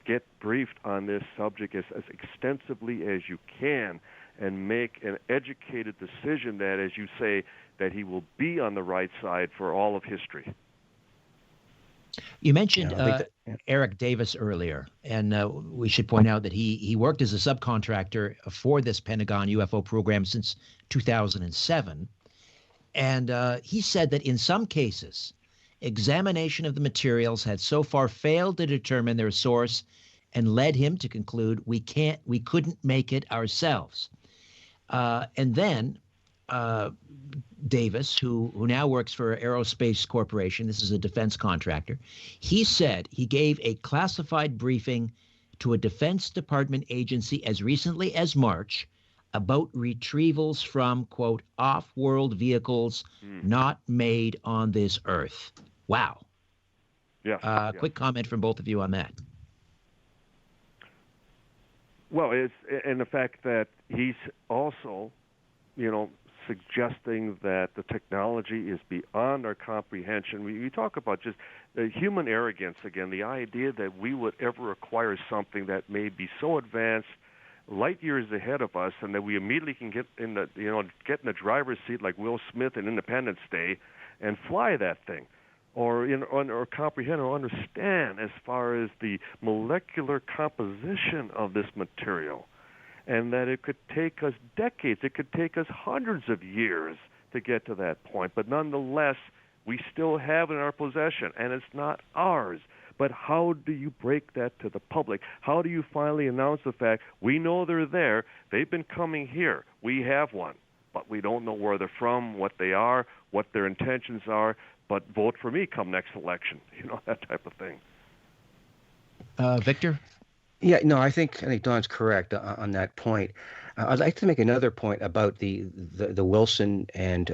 Get briefed on this subject as extensively as you can, and make an educated decision that, as you say, that he will be on the right side for all of history. You mentioned Eric Davis earlier, and we should point out that he worked as a subcontractor for this Pentagon UFO program since 2007. And he said that in some cases, examination of the materials had so far failed to determine their source and led him to conclude we couldn't make it ourselves. And then Davis, who now works for Aerospace Corporation, this is a defense contractor, he said he gave a classified briefing to a Defense Department agency as recently as March about retrievals from, quote, off-world vehicles not made on this earth. Wow. Yeah. Quick comment from both of you on that. Well, it's and the fact that he's also, suggesting that the technology is beyond our comprehension. We talk about just the human arrogance again, the idea that we would ever acquire something that may be so advanced, light years ahead of us, and that we immediately can get in the driver's seat like Will Smith in Independence Day and fly that thing. Or comprehend or understand as far as the molecular composition of this material, and that it could take us decades, it could take us hundreds of years to get to that point. But nonetheless, we still have it in our possession, and it's not ours. But how do you break that to the public? How do you finally announce the fact, we know they're there, they've been coming here, we have one, but we don't know where they're from, what they are, what their intentions are, but vote for me come next election, that type of thing. Victor? Yeah, no, I think Don's correct on that point. I'd like to make another point about the Wilson and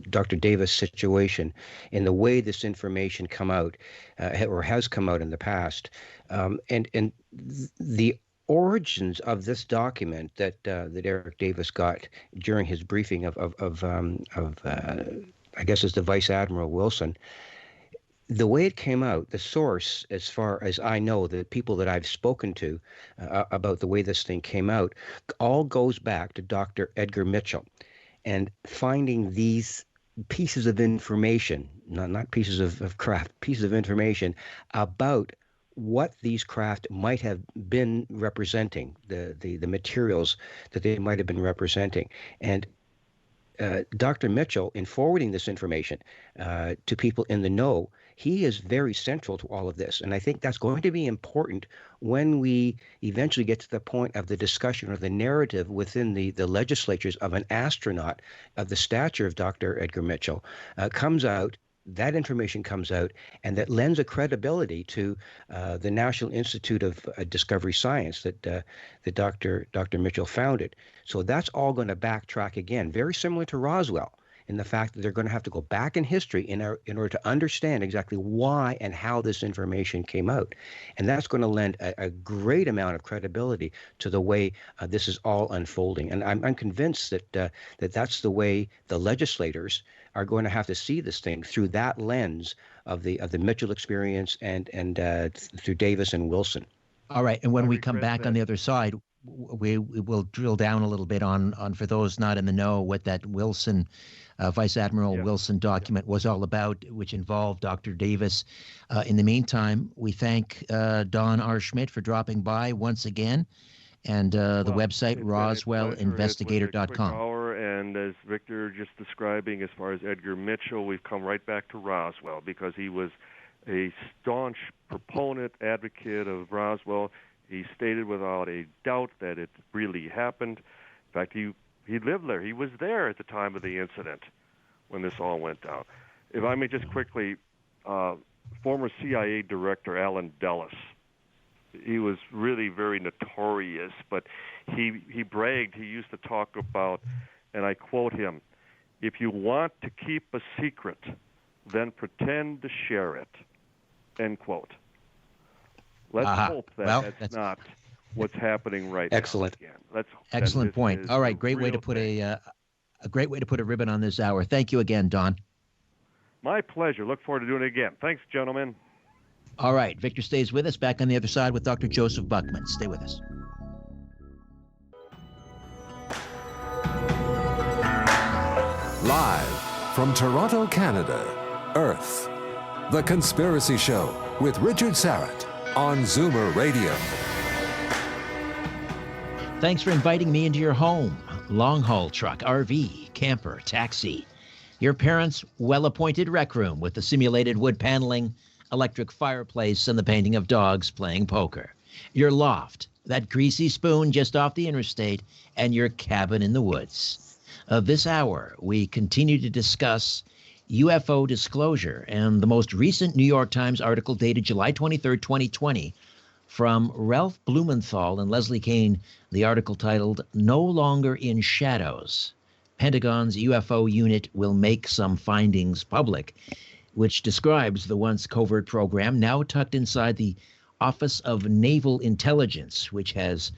Dr. Davis situation in the way this information come out or has come out in the past, and the origins of this document that Eric Davis got during his briefing of I guess it's the Vice Admiral Wilson. The way it came out, the source, as far as I know, the people that I've spoken to about the way this thing came out, all goes back to Dr. Edgar Mitchell and finding these pieces of information, not pieces of craft, pieces of information about what these craft might have been representing, the materials that they might have been representing. And Dr. Mitchell, in forwarding this information to people in the know, he is very central to all of this. And I think that's going to be important when we eventually get to the point of the discussion or the narrative within the legislatures of an astronaut of the stature of Dr. Edgar Mitchell comes out. That information comes out, and that lends a credibility to the National Institute of Discovery Science that Dr. Mitchell founded. So that's all going to backtrack again, very similar to Roswell, in the fact that they're going to have to go back in history in order to understand exactly why and how this information came out. And that's going to lend a great amount of credibility to the way this is all unfolding. And I'm convinced that that's the way the legislators are going to have to see this thing, through that lens of the Mitchell experience and through Davis and Wilson. All right, and when we come back on the other side, we will drill down a little bit on for those not in the know what that Wilson, Vice Admiral Wilson document was all about, which involved Dr. Davis. In the meantime, we thank Don R. Schmidt for dropping by once again, and the website roswellinvestigator.com. And as Victor just describing, as far as Edgar Mitchell, we've come right back to Roswell, because he was a staunch proponent, advocate of Roswell. He stated without a doubt that it really happened. In fact, he lived there. He was there at the time of the incident when this all went down. If I may just quickly, former CIA Director Alan Dulles, he was really very notorious, but he bragged, he used to talk about, and I quote him, "If you want to keep a secret, then pretend to share it," end quote. Let's hope that that's not what's happening right Excellent. now. Excellent. Excellent point. All right, great way to put a great way to put a ribbon on this hour. Thank you again, Don. My pleasure. Look forward to doing it again. Thanks, gentlemen. All right, Victor stays with us. Back on the other side with Dr. Joseph Buckman. Stay with us. Live from Toronto, Canada, Earth, The Conspiracy Show with Richard Syrett on Zoomer Radio. Thanks for inviting me into your home. Long-haul truck, RV, camper, taxi. Your parents' well-appointed rec room with the simulated wood paneling, electric fireplace, and the painting of dogs playing poker. Your loft, that greasy spoon just off the interstate, and your cabin in the woods. This hour, we continue to discuss UFO disclosure and the most recent New York Times article dated July 23, 2020, from Ralph Blumenthal and Leslie Kane, the article titled, "No Longer in Shadows. Pentagon's UFO unit will make some findings public," which describes the once covert program now tucked inside the Office of Naval Intelligence, which has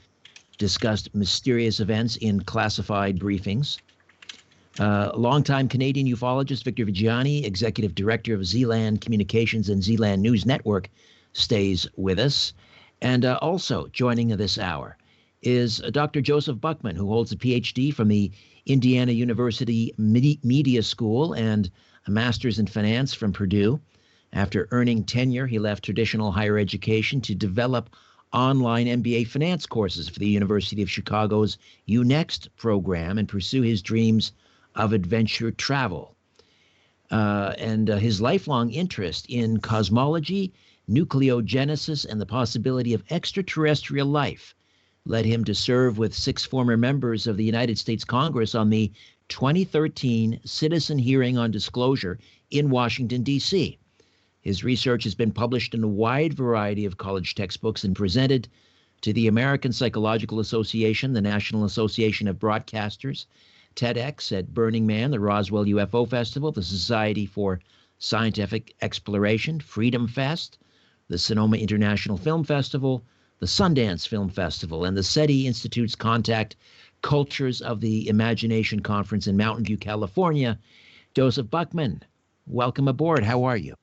discussed mysterious events in classified briefings. Longtime Canadian ufologist Victor Viggiani, executive director of Zealand Communications and Zealand News Network, stays with us. And also joining this hour is Dr. Joseph Buckman, who holds a PhD from the Indiana University Media School and a master's in finance from Purdue. After earning tenure, he left traditional higher education to develop online MBA finance courses for the University of Chicago's UNext program and pursue his dreams of adventure travel. And his lifelong interest in cosmology, nucleogenesis, and the possibility of extraterrestrial life led him to serve with 6 former members of the United States Congress on the 2013 Citizen Hearing on Disclosure in Washington, D.C. His research has been published in a wide variety of college textbooks and presented to the American Psychological Association, the National Association of Broadcasters, TEDx at Burning Man, the Roswell UFO Festival, the Society for Scientific Exploration, Freedom Fest, the Sonoma International Film Festival, the Sundance Film Festival, and the SETI Institute's Contact Cultures of the Imagination Conference in Mountain View, California, Joseph Buckman, welcome aboard. How are you?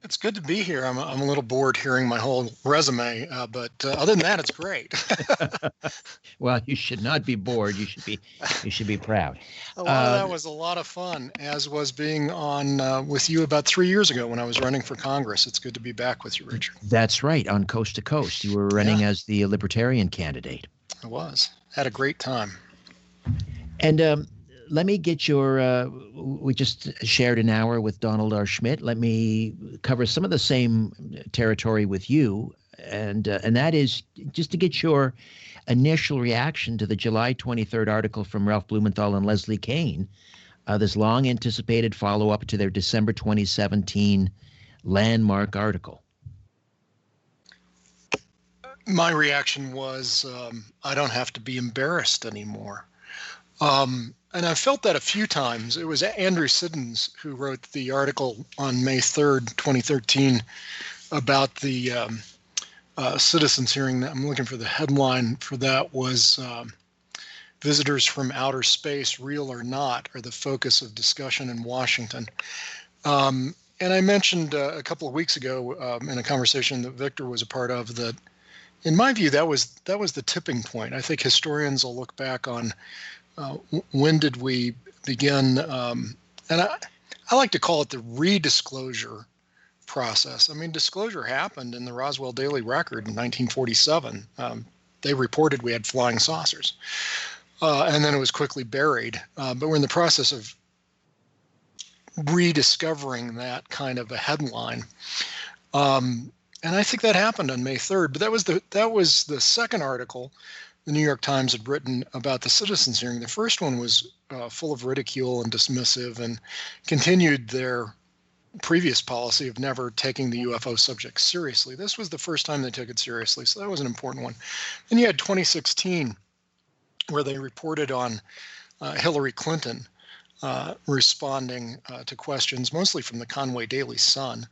It's good to be here. I'm a little bored hearing my whole resume, but other than that, it's great. Well, you should not be bored. You should be proud. A lot of that was a lot of fun, as was being on with you about 3 years ago when I was running for Congress. It's good to be back with you, Richard. That's right. On Coast to Coast, you were running as the Libertarian candidate. I was. Had a great time. And let me get your, we just shared an hour with Donald R. Schmitt. Let me cover some of the same territory with you. And that is just to get your initial reaction to the July 23rd article from Ralph Blumenthal and Leslie Kean, this long anticipated follow-up to their December 2017 landmark article. My reaction was, I don't have to be embarrassed anymore. And I felt that a few times. It was Andrew Siddons who wrote the article on May 3rd, 2013, about the citizens hearing. I'm looking for the headline for that was Visitors from Outer Space, Real or Not, are the focus of discussion in Washington. And I mentioned a couple of weeks ago in a conversation that Victor was a part of that, in my view, that was the tipping point. I think historians will look back on when did we begin, and I like to call it the redisclosure process. I mean, disclosure happened in the Roswell Daily Record in 1947. They reported we had flying saucers, and then it was quickly buried. But we're in the process of rediscovering that kind of a headline. And I think that happened on May 3rd. But that was the second article the New York Times had written about the citizens hearing. The first one was full of ridicule and dismissive and continued their previous policy of never taking the UFO subject seriously. This was the first time they took it seriously, so that was an important one. Then you had 2016, where they reported on Hillary Clinton responding to questions, mostly from the Conway Daily Sun.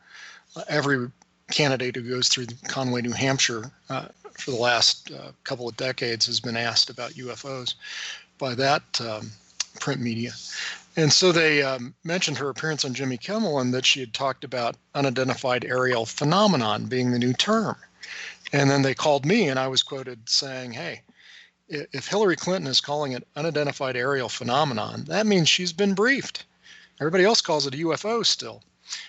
Every candidate who goes through Conway, New Hampshire for the last couple of decades has been asked about UFOs by that print media. And so they mentioned her appearance on Jimmy Kimmel and that she had talked about unidentified aerial phenomenon being the new term. And then they called me and I was quoted saying, hey, if Hillary Clinton is calling it unidentified aerial phenomenon, that means she's been briefed. Everybody else calls it a UFO still.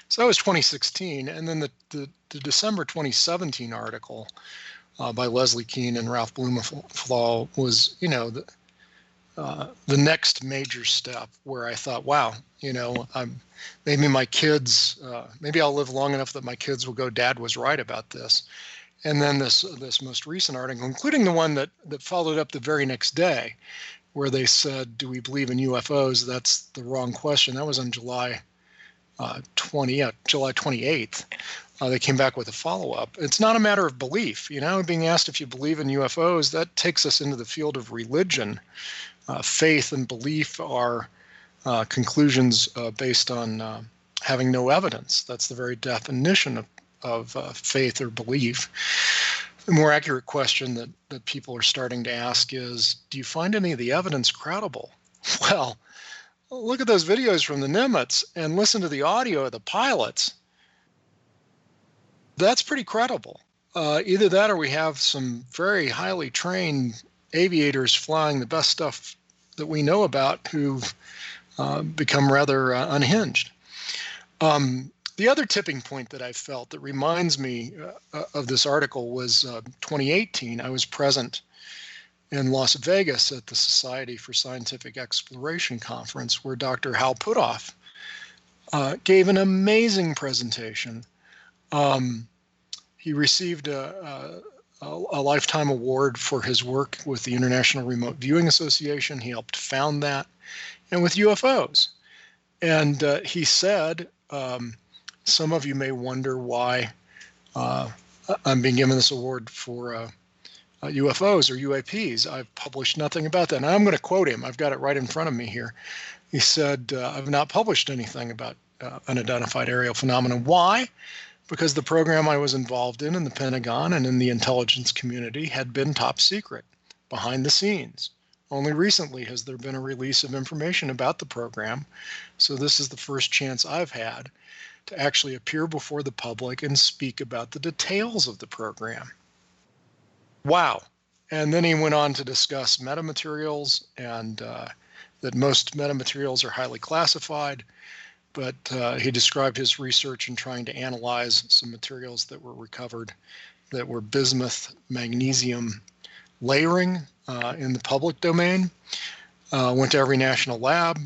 So that was 2016. And then the December 2017 article by Leslie Kean and Ralph Blumenthal was, the next major step where I thought, wow, maybe my kids, maybe I'll live long enough that my kids will go, Dad was right about this. And then this most recent article, including the one that followed up the very next day, where they said, do we believe in UFOs? That's the wrong question. That was on July 28th. They came back with a follow-up. It's not a matter of belief. Being asked if you believe in UFOs, that takes us into the field of religion. Faith and belief are conclusions based on having no evidence. That's the very definition of faith or belief. The more accurate question that people are starting to ask is, do you find any of the evidence credible? Well, look at those videos from the Nimitz and listen to the audio of the pilots. That's pretty credible. Either that or we have some very highly trained aviators flying the best stuff that we know about who've become rather unhinged. The other tipping point that I felt that reminds me of this article was 2018. I was present in Las Vegas at the Society for Scientific Exploration Conference, where Dr. Hal Puthoff gave an amazing presentation. He received a lifetime award for his work with the International Remote Viewing Association. He helped found that, and with UFOs. And he said, some of you may wonder why I'm being given this award for UFOs or UAPs. I've published nothing about that. And I'm going to quote him. I've got it right in front of me here. He said, I've not published anything about unidentified aerial phenomena. Why? Because the program I was involved in the Pentagon and in the intelligence community had been top secret, behind the scenes, Only recently has there been a release of information about the program. So this is the first chance I've had to actually appear before the public and speak about the details of the program. Wow. And then he went on to discuss metamaterials and that most metamaterials are highly classified, but he described his research in trying to analyze some materials that were recovered that were bismuth magnesium layering in the public domain. Went to every national lab,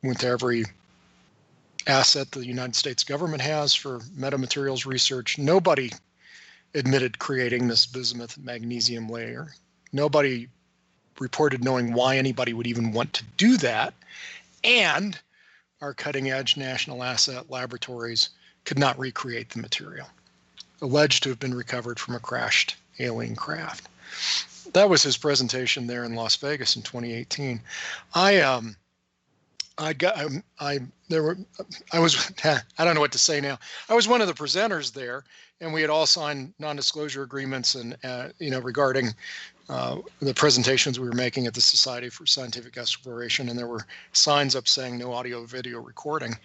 went to every asset the United States government has for metamaterials research. Nobody admitted creating this bismuth magnesium layer. Nobody reported knowing why anybody would even want to do that. And our cutting edge national asset laboratories could not recreate the material, alleged to have been recovered from a crashed alien craft. That was his presentation there in Las Vegas in 2018. I don't know what to say now. I was one of the presenters there, and we had all signed non-disclosure agreements and regarding the presentations we were making at the Society for Scientific Exploration, and there were signs up saying no audio video recording.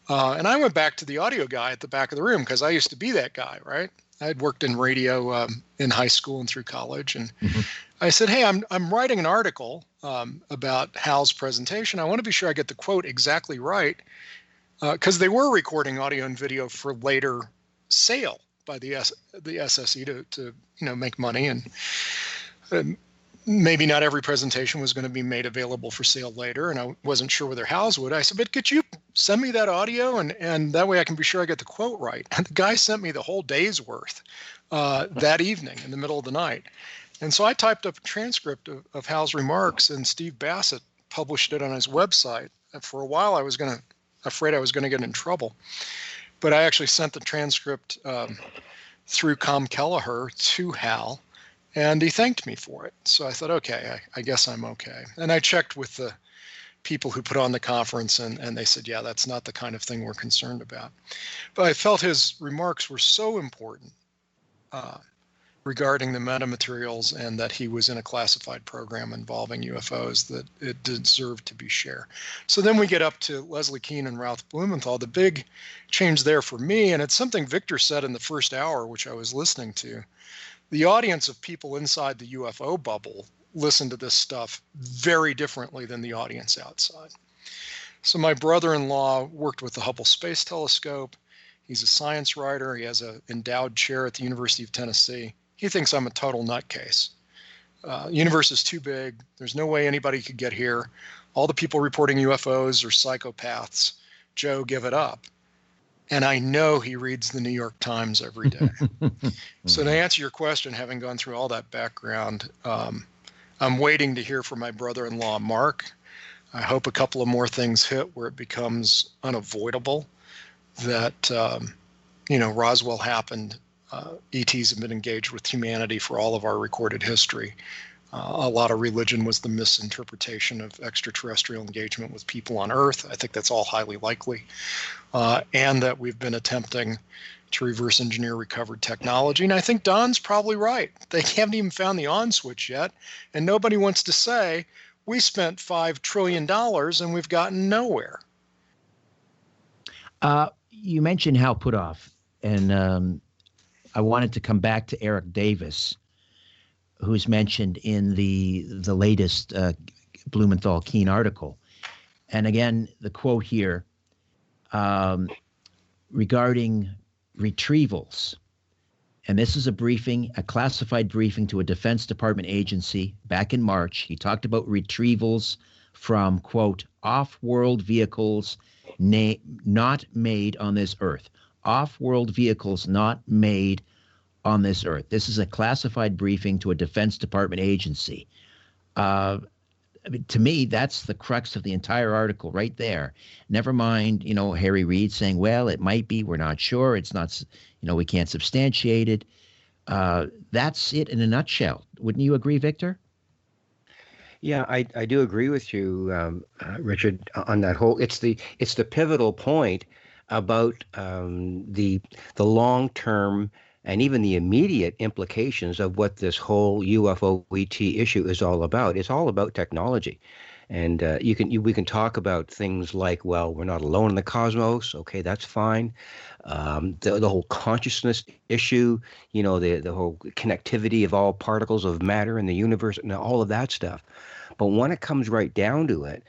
And I went back to the audio guy at the back of the room because I used to be that guy, right? I had worked in radio in high school and through college, and I said, "Hey, I'm writing an article about Hal's presentation. I want to be sure I get the quote exactly right, because they were recording audio and video for later sale by the SSE to make money, and maybe not every presentation was going to be made available for sale later, and I wasn't sure whether Hal's would. I said, but could you send me that audio, and that way I can be sure I get the quote right." And the guy sent me the whole day's worth that evening in the middle of the night. And so I typed up a transcript of Hal's remarks, and Steve Bassett published it on his website. And for a while I was afraid I was going to get in trouble. But I actually sent the transcript through Com Kelleher to Hal, and he thanked me for it. So I thought, okay, I guess I'm okay. And I checked with the people who put on the conference, and they said, yeah, that's not the kind of thing we're concerned about. But I felt his remarks were so important regarding the metamaterials and that he was in a classified program involving UFOs that it deserved to be shared. So then we get up to Leslie Kean and Ralph Blumenthal. The big change there for me, and it's something Victor said in the first hour, which I was listening to, the audience of people inside the UFO bubble listen to this stuff very differently than the audience outside. So my brother-in-law worked with the Hubble Space Telescope. He's a science writer. He has an endowed chair at the University of Tennessee. He thinks I'm a total nutcase. Universe is too big. There's no way anybody could get here. All the people reporting UFOs are psychopaths. Joe, give it up. And I know he reads the New York Times every day. So to answer your question, having gone through all that background, I'm waiting to hear from my brother-in-law, Mark. I hope a couple of more things hit where it becomes unavoidable that, Roswell happened. ETs have been engaged with humanity for all of our recorded history. A lot of religion was the misinterpretation of extraterrestrial engagement with people on Earth. I think that's all highly likely. And that we've been attempting to reverse engineer recovered technology. And I think Don's probably right. They haven't even found the on switch yet. And nobody wants to say, we spent $5 trillion and we've gotten nowhere. You mentioned Hal Puthoff, and I wanted to come back to Eric Davis, who's mentioned in the latest Blumenthal Kean article. And again, the quote here regarding retrievals. And this is a classified briefing to a Defense Department agency back in March. He talked about retrievals from, quote, off-world vehicles not made on this earth. Off-world vehicles not made on this earth. This is a classified briefing to a Defense Department agency. To me, that's the crux of the entire article right there. Never mind, Harry Reid saying, well, it might be, we're not sure, it's not, we can't substantiate it. That's it in a nutshell. Wouldn't you agree, Victor? Yeah, I do agree with you, Richard, on that whole. It's the pivotal point about the long-term and even the immediate implications of what this whole UFO ET issue is all about. It's all about technology. And we can talk about things like, well, we're not alone in the cosmos. Okay, that's fine. The whole consciousness issue, the whole connectivity of all particles of matter in the universe, and all of that stuff. But when it comes right down to it,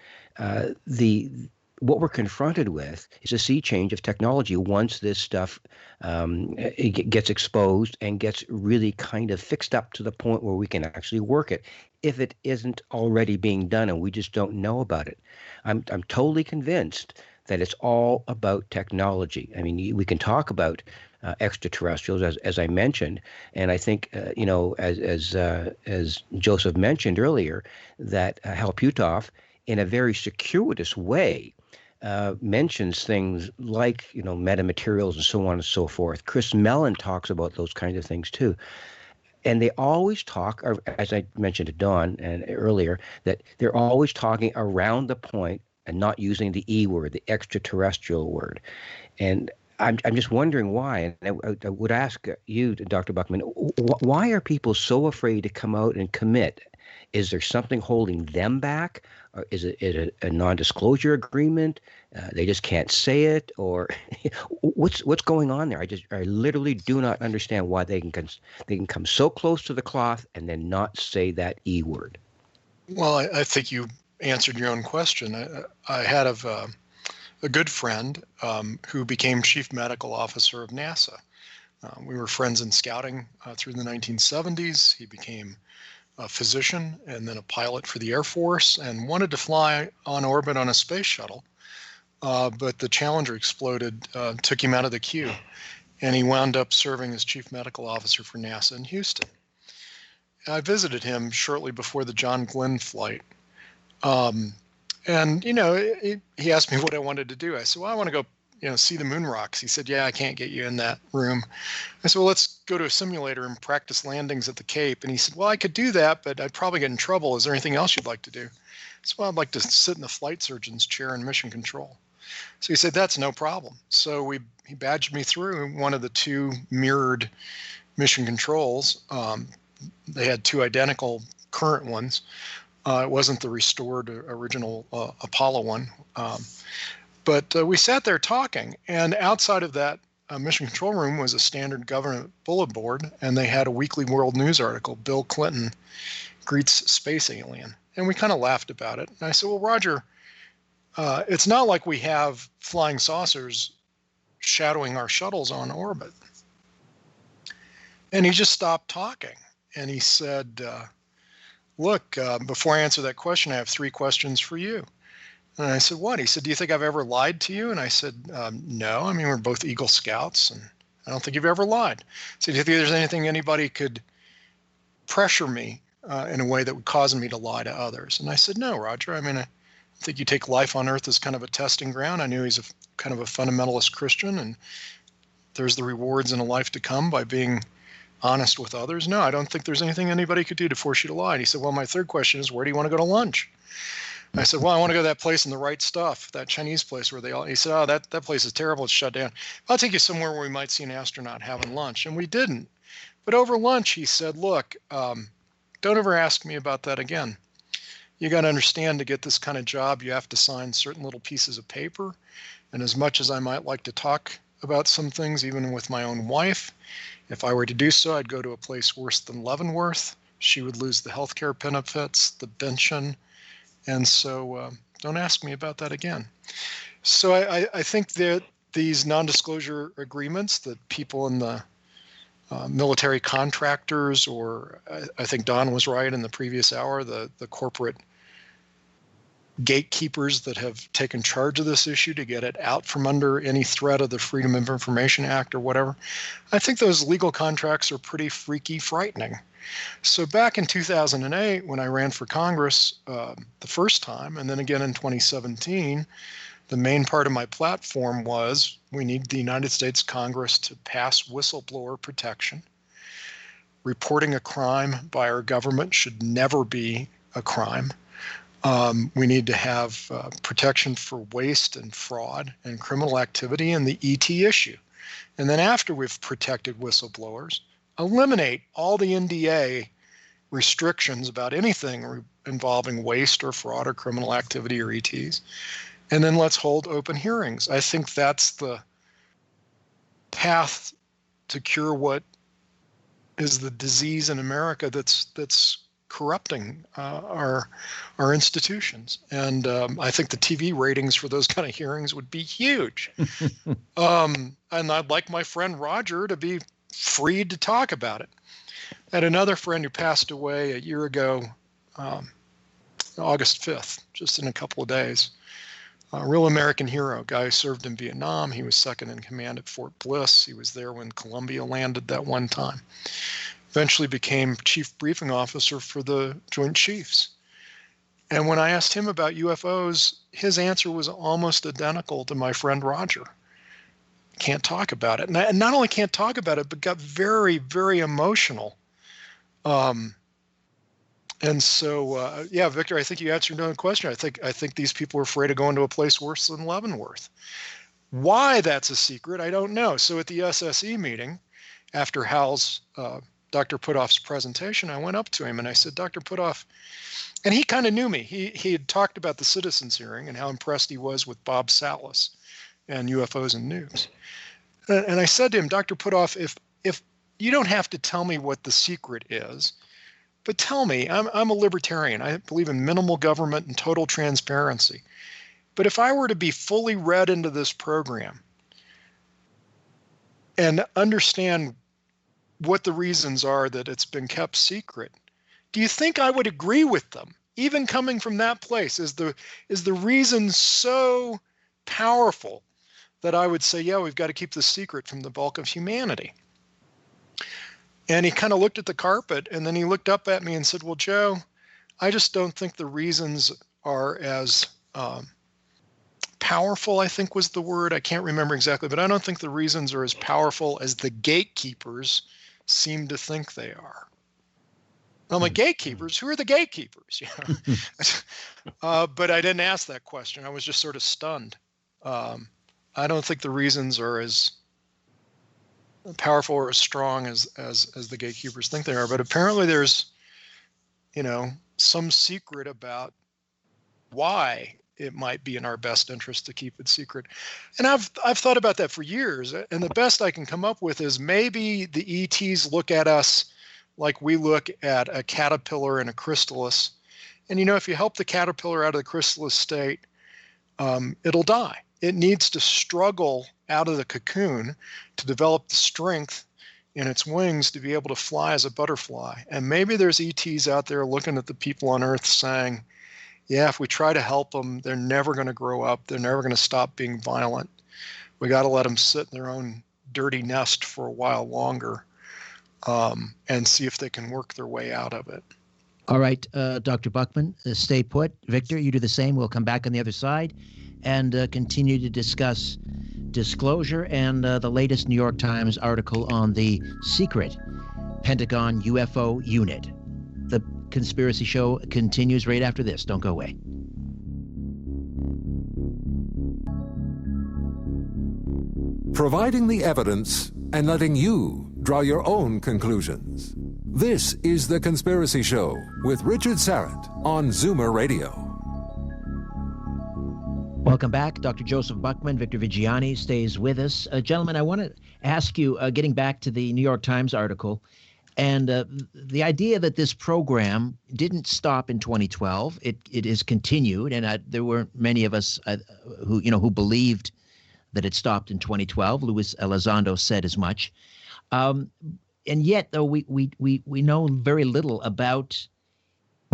what we're confronted with is a sea change of technology once this stuff it gets exposed and gets really kind of fixed up to the point where we can actually work it, if it isn't already being done and we just don't know about it. I'm totally convinced that it's all about technology. I mean, we can talk about extraterrestrials, as I mentioned, and I think as Joseph mentioned earlier, that Hal Puthoff, in a very circuitous way, mentions things like metamaterials and so on and so forth. Chris Mellon talks about those kinds of things too. And they always talk, as I mentioned to Don and earlier, that they're always talking around the point and not using the E word, the extraterrestrial word. And I'm just wondering why. And I would ask you, Dr. Buckman, why are people so afraid to come out and commit? Is there something holding them back? Or is it a non-disclosure agreement? They just can't say it, or what's going on there? I literally do not understand why they can come so close to the cloth and then not say that E word. Well, I think you answered your own question. I had a good friend who became chief medical officer of NASA. We were friends in scouting through the 1970s. He became a physician and then a pilot for the Air Force and wanted to fly on orbit on a space shuttle. But the Challenger exploded, took him out of the queue, and he wound up serving as chief medical officer for NASA in Houston. I visited him shortly before the John Glenn flight. And, he asked me what I wanted to do. I said, well, I want to go, see the moon rocks. He said, yeah, I can't get you in that room. I said, well, let's go to a simulator and practice landings at the Cape. And he said, well, I could do that, but I'd probably get in trouble. Is there anything else you'd like to do? I said, well, I'd like to sit in the flight surgeon's chair in mission control. So he said, that's no problem. So he badged me through one of the two mirrored mission controls. They had two identical current ones. It wasn't the restored original Apollo one. But we sat there talking, and outside of that mission control room was a standard government bulletin board, and they had a weekly world news article, Bill Clinton greets space alien. And we kind of laughed about it. And I said, well, Roger, it's not like we have flying saucers shadowing our shuttles on orbit. And he just stopped talking. And he said, look, before I answer that question, I have 3 questions for you. And I said, what? He said, do you think I've ever lied to you? And I said, no. I mean, we're both Eagle Scouts, and I don't think you've ever lied. I said, do you think there's anything anybody could pressure me in a way that would cause me to lie to others? And I said, no, Roger. I mean, I think you take life on Earth as kind of a testing ground. I knew he's kind of a fundamentalist Christian, and there's the rewards in a life to come by being honest with others. No, I don't think there's anything anybody could do to force you to lie. And he said, well, my 3rd question is, where do you want to go to lunch? I said, well, I want to go to that place in the right stuff, that Chinese place where he said, oh, that place is terrible. It's shut down. I'll take you somewhere where we might see an astronaut having lunch. And we didn't. But over lunch, he said, look, don't ever ask me about that again. You got to understand, to get this kind of job, you have to sign certain little pieces of paper. And as much as I might like to talk about some things, even with my own wife, if I were to do so, I'd go to a place worse than Leavenworth. She would lose the health care benefits, the pension. And so don't ask me about that again. So I think that these non-disclosure agreements that people in the military contractors, or I think Don was right in the previous hour, the corporate gatekeepers that have taken charge of this issue to get it out from under any threat of the Freedom of Information Act or whatever, I think those legal contracts are pretty freaky frightening. So back in 2008, when I ran for Congress the first time, and then again in 2017, the main part of my platform was we need the United States Congress to pass whistleblower protection. Reporting a crime by our government should never be a crime. We need to have protection for waste and fraud and criminal activity and the ET issue. And then after we've protected whistleblowers, eliminate all the NDA restrictions about anything involving waste or fraud or criminal activity or ETs. And then let's hold open hearings. I think that's the path to cure what is the disease in America that's corrupting our institutions. And I think the TV ratings for those kind of hearings would be huge. And I'd like my friend Roger to be freed to talk about it. I had another friend who passed away a year ago, August 5th, just in a couple of days. A real American hero, guy who served in Vietnam. He was second in command at Fort Bliss. He was there when Columbia landed that one time. Eventually became chief briefing officer for the Joint Chiefs. And when I asked him about UFOs, his answer was almost identical to my friend Roger. Can't talk about it. And not only can't talk about it, but got very, very emotional. And so, Victor, I think you answered another question. I think these people are afraid of going to a place worse than Leavenworth. Why that's a secret, I don't know. So at the SSE meeting, after Hal's, Dr. Puthoff's presentation, I went up to him and I said, Dr. Puthoff, and he kind of knew me. He had talked about the citizens hearing and how impressed he was with Bob Salas and UFOs and nukes. And I said to him, Dr. Puthoff, if you don't have to tell me what the secret is, but tell me, I'm a libertarian. I believe in minimal government and total transparency. But if I were to be fully read into this program and understand what the reasons are that it's been kept secret, do you think I would agree with them? Even coming from that place, is the reason so powerful that I would say, yeah, we've got to keep this secret from the bulk of humanity? And he kind of looked at the carpet, and then he looked up at me and said, well, Joe, I just don't think the reasons are as powerful, I think was the word. I can't remember exactly, but I don't think the reasons are as powerful as the gatekeepers seem to think they are. And I'm like, gatekeepers? Who are the gatekeepers? But I didn't ask that question. I was just sort of stunned. I don't think the reasons are as powerful or as strong as the gatekeepers think they are. But apparently there's, some secret about why it might be in our best interest to keep it secret. And I've thought about that for years. And the best I can come up with is maybe the ETs look at us like we look at a caterpillar and a chrysalis. And, if you help the caterpillar out of the chrysalis state, it'll die. It needs to struggle out of the cocoon to develop the strength in its wings to be able to fly as a butterfly. And maybe there's ETs out there looking at the people on Earth saying, yeah, if we try to help them, they're never going to grow up. They're never going to stop being violent. We got to let them sit in their own dirty nest for a while longer and see if they can work their way out of it. All right, Dr. Buckman, stay put. Victor, you do the same. We'll come back on the other side and continue to discuss disclosure and the latest New York Times article on the secret Pentagon UFO unit. The Conspiracy Show continues right after this. Don't go away. Providing the evidence and letting you draw your own conclusions. This is The Conspiracy Show with Richard Syrett on Zoomer Radio. Welcome back. Dr. Joseph Buckman, Victor Viggiani stays with us. Gentlemen, I want to ask you, getting back to the New York Times article, and the idea that this program didn't stop in 2012, it is continued, and there were many of us who believed that it stopped in 2012. Luis Elizondo said as much, and yet, though, we know very little about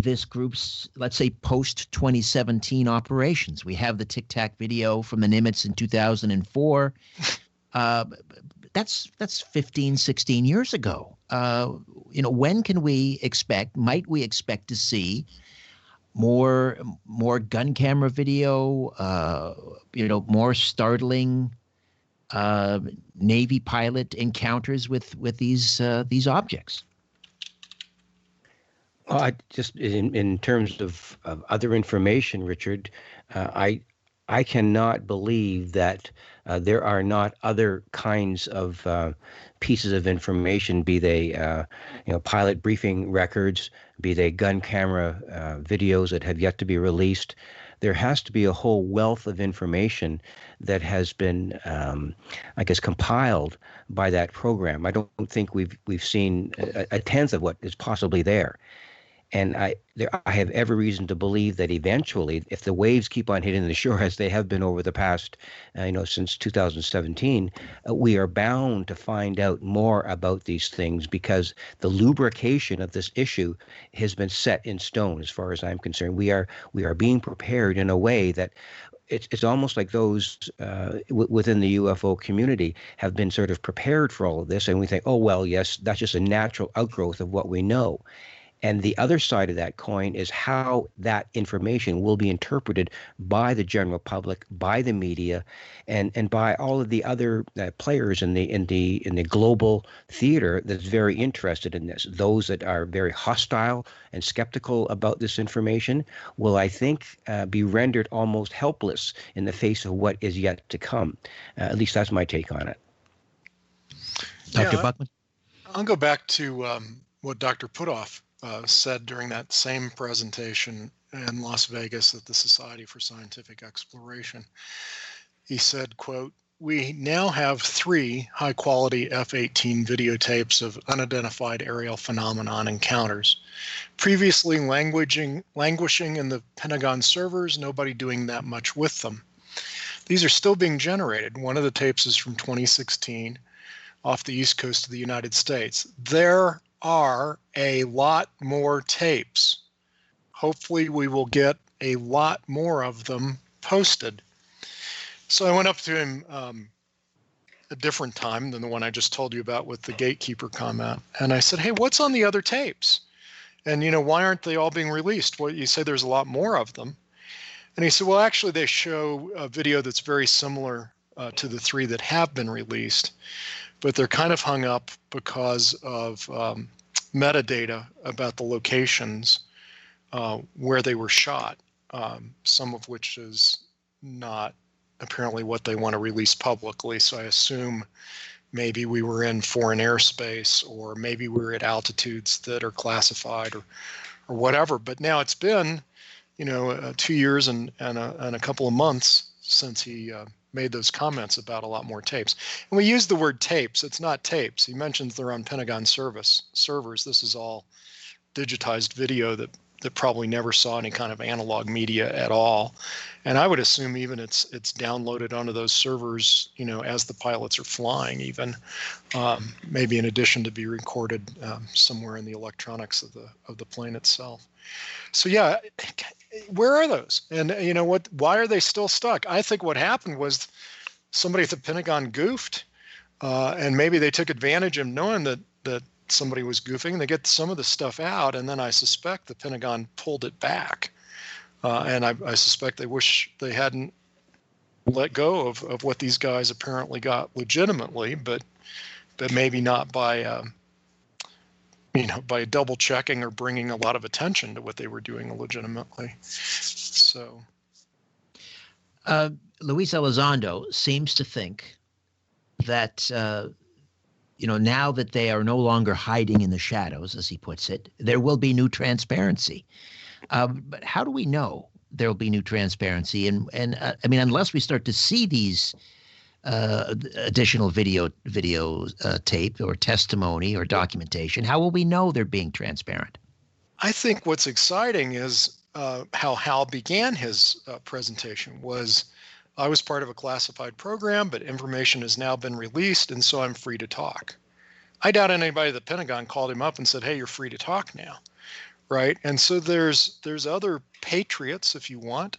this group's, let's say, post-2017 operations. We have the Tic Tac video from the Nimitz in 2004. That's 15, 16 years ago. When can we might we expect to see more gun camera video, more startling Navy pilot encounters with these objects? Just in terms of other information, Richard, I I cannot believe that there are not other kinds of pieces of information, be they pilot briefing records, be they gun camera videos that have yet to be released. There has to be a whole wealth of information that has been, I guess, compiled by that program. I don't think we've seen a tenth of what is possibly there. And I have every reason to believe that eventually, if the waves keep on hitting the shore as they have been over the past, since 2017, we are bound to find out more about these things because the lubrication of this issue has been set in stone, as far as I'm concerned. We are being prepared in a way that it's almost like those within the UFO community have been sort of prepared for all of this, and we think, oh well, yes, that's just a natural outgrowth of what we know. And the other side of that coin is how that information will be interpreted by the general public, by the media, and by all of the other players in the global theater that's very interested in this. Those that are very hostile and skeptical about this information will, I think, be rendered almost helpless in the face of what is yet to come. At least that's my take on it. Dr. Buckman? I'll go back to what Dr. Puthoff said during that same presentation in Las Vegas at the Society for Scientific Exploration. He said, quote, "We now have 3 high-quality F-18 videotapes of unidentified aerial phenomenon encounters. Previously languishing in the Pentagon servers, nobody doing that much with them. These are still being generated. One of the tapes is from 2016 off the east coast of the United States. There are a lot more tapes. Hopefully we will get a lot more of them posted." So I went up to him a different time than the one I just told you about with the gatekeeper comment. And I said, hey, what's on the other tapes? And, why aren't they all being released? Well, you say there's a lot more of them. And he said, well, actually, they show a video that's very similar to the 3 that have been released, but they're kind of hung up because of metadata about the locations where they were shot, some of which is not apparently what they want to release publicly. So I assume maybe we were in foreign airspace, or maybe we were at altitudes that are classified, or whatever. But now it's been, 2 years and a couple of months since he made those comments about a lot more tapes. And we use the word tapes. It's not tapes. He mentions they're on Pentagon servers. This is all digitized video that probably never saw any kind of analog media at all. And I would assume even it's downloaded onto those servers, as the pilots are flying, even maybe in addition to be recorded somewhere in the electronics of the plane itself. So yeah, where are those? And why are they still stuck? I think what happened was somebody at the Pentagon goofed, and maybe they took advantage of knowing that somebody was goofing. They get some of the stuff out, and then I suspect the Pentagon pulled it back. And I suspect they wish they hadn't let go of what these guys apparently got legitimately, but maybe not by by double checking or bringing a lot of attention to what they were doing illegitimately. So, Luis Elizondo seems to think that now that they are no longer hiding in the shadows, as he puts it, there will be new transparency. But how do we know there will be new transparency? And unless we start to see these additional video tape or testimony or documentation, how will we know they're being transparent? I think what's exciting is how Hal began his presentation was, I was part of a classified program, but information has now been released, and so I'm free to talk. I doubt anybody at the Pentagon called him up and said, hey, you're free to talk now, right? And so there's other patriots, if you want.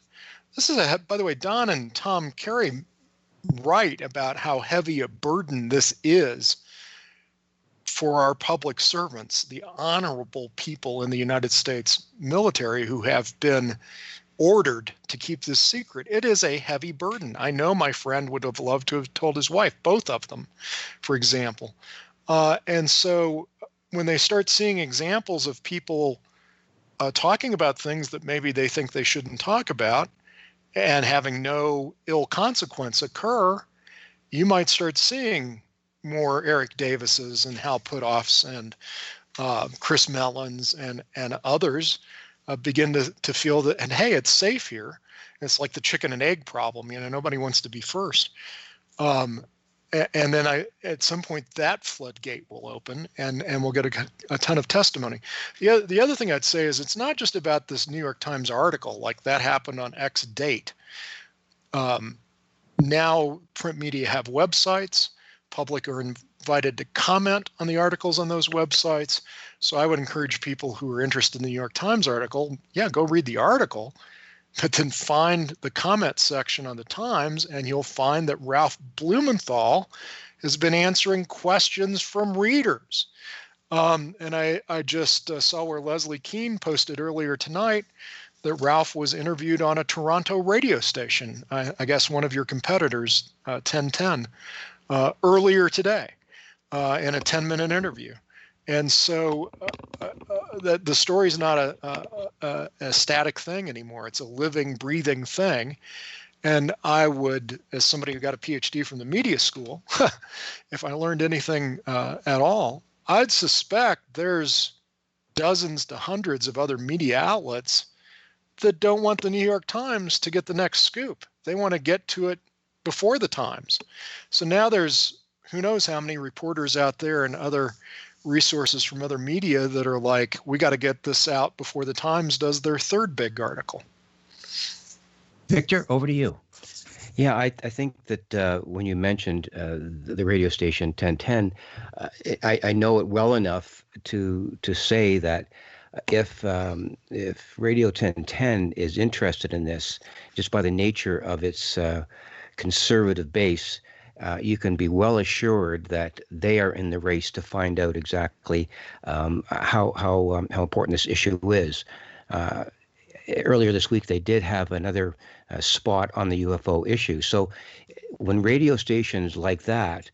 This is by the way, Don and Tom Carey write about how heavy a burden this is for our public servants, the honorable people in the United States military who have been ordered to keep this secret. It is a heavy burden. I know my friend would have loved to have told his wife, both of them, for example. And so when they start seeing examples of people talking about things that maybe they think they shouldn't talk about, and having no ill consequence occur, you might start seeing more Eric Davises and Hal Puthoffs and Chris Mellons and others begin to feel that, and hey, it's safe here. It's like the chicken and egg problem. Nobody wants to be first. And then at some point that floodgate will open, and we'll get a ton of testimony. The other thing I'd say is it's not just about this New York Times article, like that happened on X date. Now print media have websites. Public are invited to comment on the articles on those websites. So I would encourage people who are interested in the New York Times article, go read the article, but then find the comment section on the Times, and you'll find that Ralph Blumenthal has been answering questions from readers. And I just saw where Leslie Keene posted earlier tonight that Ralph was interviewed on a Toronto radio station, I guess one of your competitors, 1010, earlier today in a 10-minute interview. And so the story's not a static thing anymore. It's a living, breathing thing. And I would, as somebody who got a PhD from the media school, if I learned anything at all, I'd suspect there's dozens to hundreds of other media outlets that don't want the New York Times to get the next scoop. They want to get to it before the Times. So now there's who knows how many reporters out there and other resources from other media that are like, we got to get this out before the Times does their third big article. Victor, over to you. Yeah, I think that when you mentioned the radio station 1010, I know it well enough to say that if Radio 1010 is interested in this, just by the nature of its conservative base, you can be well assured that they are in the race to find out exactly how important this issue is. Earlier this week, they did have another spot on the UFO issue. So when radio stations like that,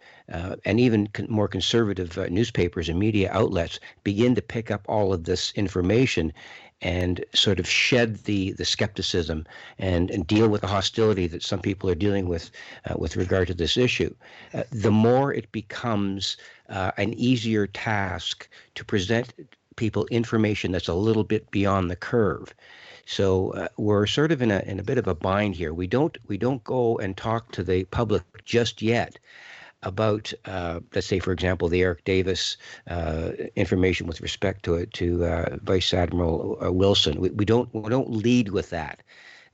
and even more conservative newspapers and media outlets begin to pick up all of this information and sort of shed the skepticism and deal with the hostility that some people are dealing with regard to this issue, the more it becomes an easier task to present people information that's a little bit beyond the curve. So we're sort of in a bit of a bind here. We don't go and talk to the public just yet about, let's say, for example, the Eric Davis information with respect to Vice Admiral Wilson. We don't lead with that.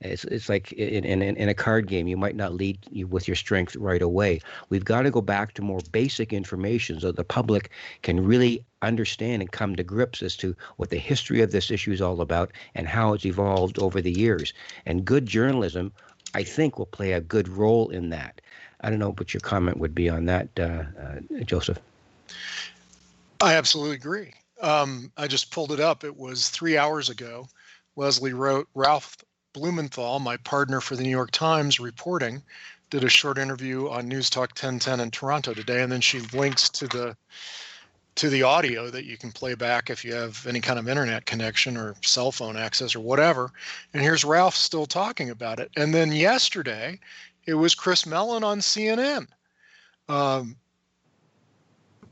It's like in a card game, you might not lead with your strength right away. We've got to go back to more basic information so the public can really understand and come to grips as to what the history of this issue is all about and how it's evolved over the years. And good journalism, I think, will play a good role in that. I don't know what your comment would be on that, Joseph. I absolutely agree. I just pulled it up. It was 3 hours ago. Leslie wrote, Ralph Blumenthal, my partner for the New York Times reporting, did a short interview on News Talk 1010 in Toronto today, and then she links to the audio that you can play back if you have any kind of internet connection or cell phone access or whatever. And here's Ralph still talking about it. And then yesterday, it was Chris Mellon on CNN.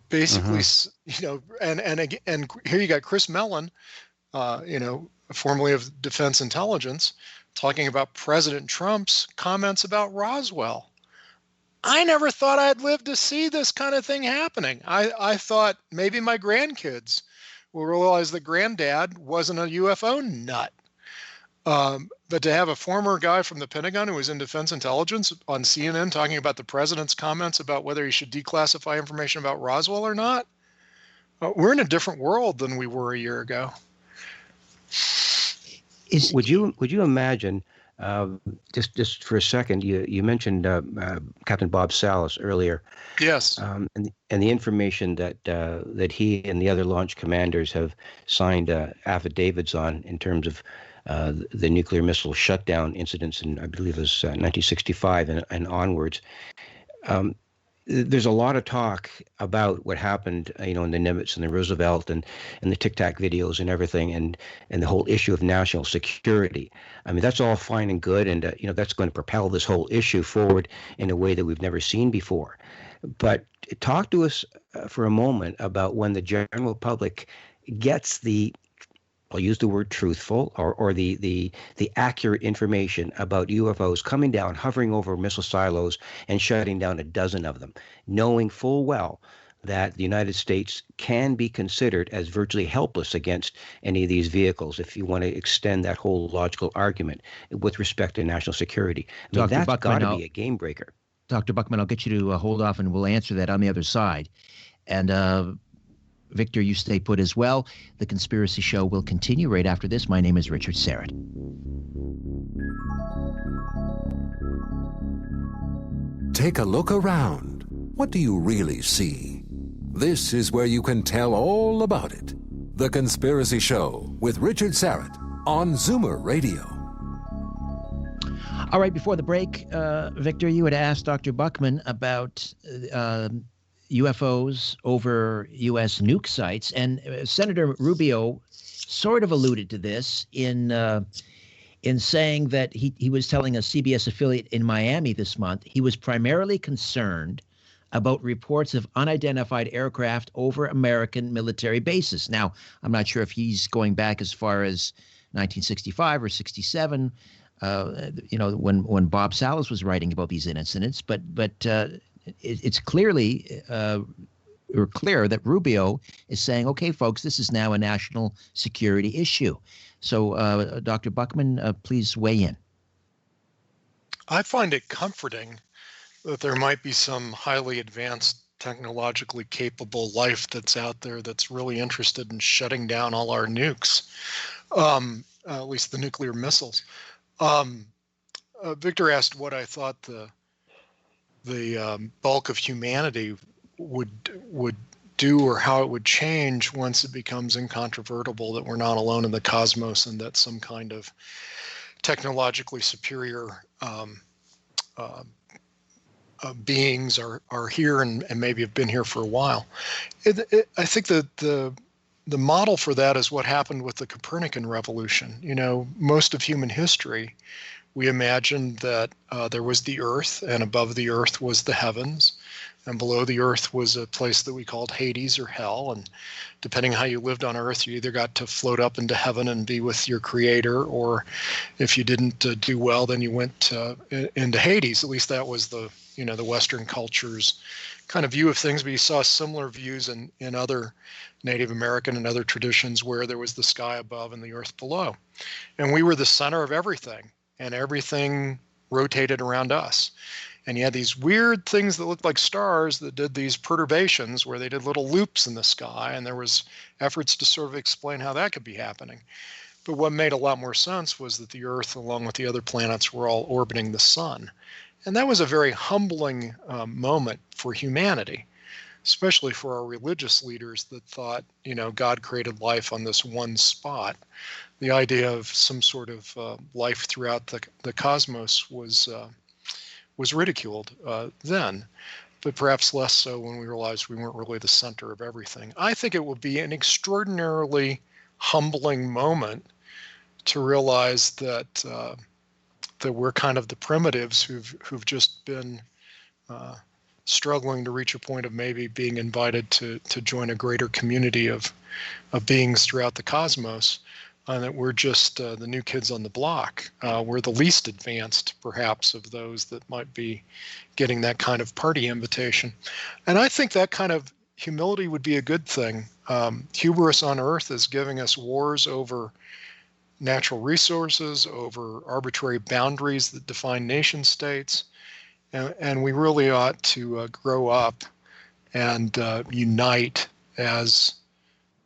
Basically, and here you got Chris Mellon, formerly of Defense Intelligence, talking about President Trump's comments about Roswell. I never thought I'd live to see this kind of thing happening. I thought maybe my grandkids will realize that granddad wasn't a UFO nut. But to have a former guy from the Pentagon who was in Defense Intelligence on CNN talking about the president's comments about whether he should declassify information about Roswell or not, we're in a different world than we were a year ago. Would you imagine, just for a second, you mentioned Captain Bob Salas earlier. Yes. And the information that he and the other launch commanders have signed affidavits on in terms of the nuclear missile shutdown incidents in, I believe it was 1965 and onwards. there's a lot of talk about what happened, in the Nimitz and the Roosevelt and the Tic Tac videos and everything, and the whole issue of national security. I mean, that's all fine and good, and that's going to propel this whole issue forward in a way that we've never seen before. But talk to us for a moment about when the general public gets I'll use the word truthful or the accurate information about UFOs coming down, hovering over missile silos and shutting down a dozen of them, knowing full well that the United States can be considered as virtually helpless against any of these vehicles if you want to extend that whole logical argument with respect to national security. I mean, that's got to be a game breaker. Dr. Buckman, I'll get you to hold off and we'll answer that on the other side. And Victor, you stay put as well. The Conspiracy Show will continue right after this. My name is Richard Syrett. Take a look around. What do you really see? This is where you can tell all about it. The Conspiracy Show with Richard Syrett on Zoomer Radio. All right, before the break, Victor, you had asked Dr. Buckman about UFOs over U.S. nuke sites, and Senator Rubio sort of alluded to this in saying that he was telling a CBS affiliate in Miami this month he was primarily concerned about reports of unidentified aircraft over American military bases. Now, I'm not sure if he's going back as far as 1965 or 67, when Bob Salas was writing about these incidents, but it's clearly clear that Rubio is saying, okay, folks, this is now a national security issue. So, Dr. Buckman, please weigh in. I find it comforting that there might be some highly advanced, technologically capable life that's out there that's really interested in shutting down all our nukes, at least the nuclear missiles. Victor asked what I thought the bulk of humanity would do, or how it would change once it becomes incontrovertible that we're not alone in the cosmos and that some kind of technologically superior beings are here and maybe have been here for a while. I think that the model for that is what happened with the Copernican revolution. Most of human history, we imagined that there was the earth, and above the earth was the heavens, and below the earth was a place that we called Hades or hell. And depending on how you lived on earth, you either got to float up into heaven and be with your creator, or if you didn't do well, then you went into Hades. At least that was the Western culture's kind of view of things. But you saw similar views in other Native American and other traditions where there was the sky above and the earth below. And we were the center of everything, and everything rotated around us. And you had these weird things that looked like stars that did these perturbations where they did little loops in the sky, and there was efforts to sort of explain how that could be happening. But what made a lot more sense was that the Earth, along with the other planets, were all orbiting the sun. And that was a very humbling moment for humanity, especially for our religious leaders that thought, God created life on this one spot. The idea of some sort of life throughout the cosmos was ridiculed then, but perhaps less so when we realized we weren't really the center of everything. I think it will be an extraordinarily humbling moment to realize that we're kind of the primitives who've just been struggling to reach a point of maybe being invited to join a greater community of beings throughout the cosmos. And that we're just the new kids on the block. We're the least advanced, perhaps, of those that might be getting that kind of party invitation. And I think that kind of humility would be a good thing. Hubris on Earth is giving us wars over natural resources, over arbitrary boundaries that define nation states. And we really ought to grow up and unite as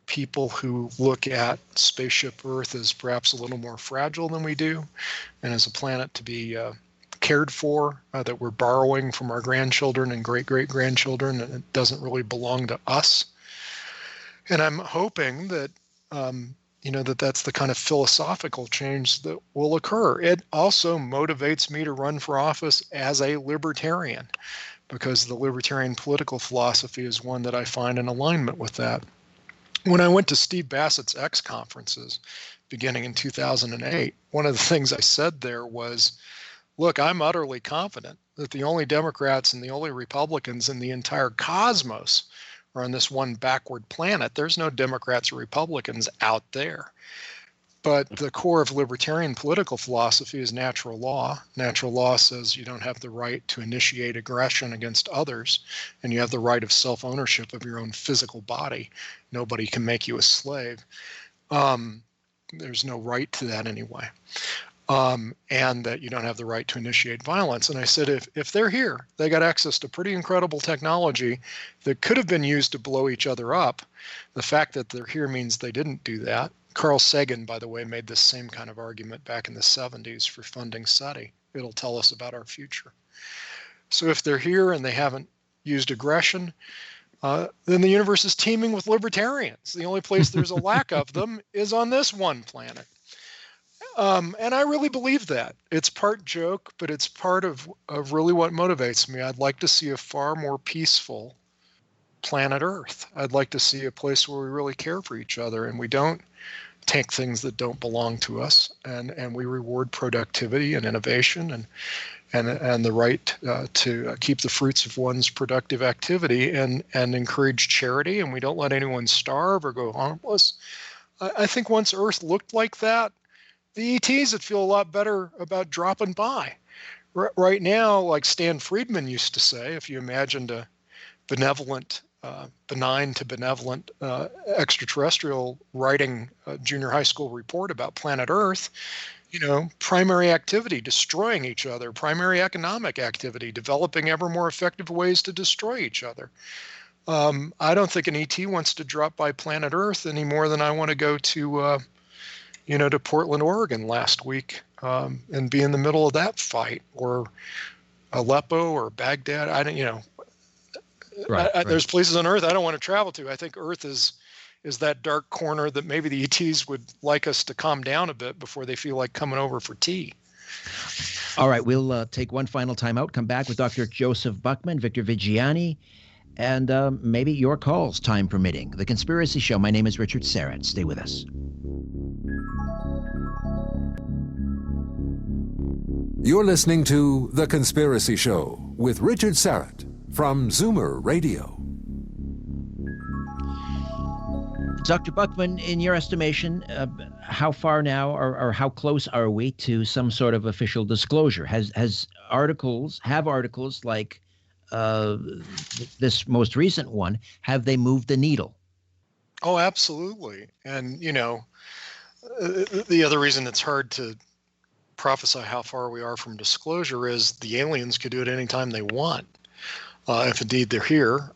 people who look at spaceship Earth as perhaps a little more fragile than we do, and as a planet to be cared for, that we're borrowing from our grandchildren and great-great-grandchildren, and it doesn't really belong to us. And I'm hoping that, that's the kind of philosophical change that will occur. It also motivates me to run for office as a libertarian, because the libertarian political philosophy is one that I find in alignment with that. When I went to Steve Bassett's X conferences beginning in 2008, one of the things I said there was, look, I'm utterly confident that the only Democrats and the only Republicans in the entire cosmos are on this one backward planet. There's no Democrats or Republicans out there. But the core of libertarian political philosophy is natural law. Natural law says you don't have the right to initiate aggression against others, and you have the right of self-ownership of your own physical body. Nobody can make you a slave. There's no right to that anyway. And that you don't have the right to initiate violence. And I said, if they're here, they got access to pretty incredible technology that could have been used to blow each other up. The fact that they're here means they didn't do that. Carl Sagan, by the way, made this same kind of argument back in the 70s for funding SETI. It'll tell us about our future. So if they're here and they haven't used aggression, then the universe is teeming with libertarians. The only place there's a lack of them is on this one planet. And I really believe that. It's part joke, but it's part of really what motivates me. I'd like to see a far more peaceful planet Earth. I'd like to see a place where we really care for each other and we don't take things that don't belong to us, and we reward productivity and innovation and the right to keep the fruits of one's productive activity and encourage charity, and we don't let anyone starve or go homeless. I think once Earth looked like that, the ETs would feel a lot better about dropping by. Right now, like Stan Friedman used to say, if you imagined a benevolent, benign to benevolent extraterrestrial writing a junior high school report about planet Earth, primary activity, destroying each other, primary economic activity, developing ever more effective ways to destroy each other. I don't think an ET wants to drop by planet Earth any more than I want to go to Portland, Oregon last week and be in the middle of that fight, or Aleppo or Baghdad. There's places on Earth I don't want to travel to. I think Earth is that dark corner that maybe the ETs would like us to calm down a bit before they feel like coming over for tea. All right, we'll take one final time out, come back with Dr. Joseph Buckman, Victor Viggiani, and maybe your calls, time permitting. The Conspiracy Show. My name is Richard Syrett. Stay with us. You're listening to The Conspiracy Show with Richard Syrett from Zoomer Radio. Dr. Buckman, in your estimation, how far now or how close are we to some sort of official disclosure? Have articles like this most recent one, have they moved the needle? Oh, absolutely. And, the other reason it's hard to prophesy how far we are from disclosure is the aliens could do it anytime they want. If indeed they're here,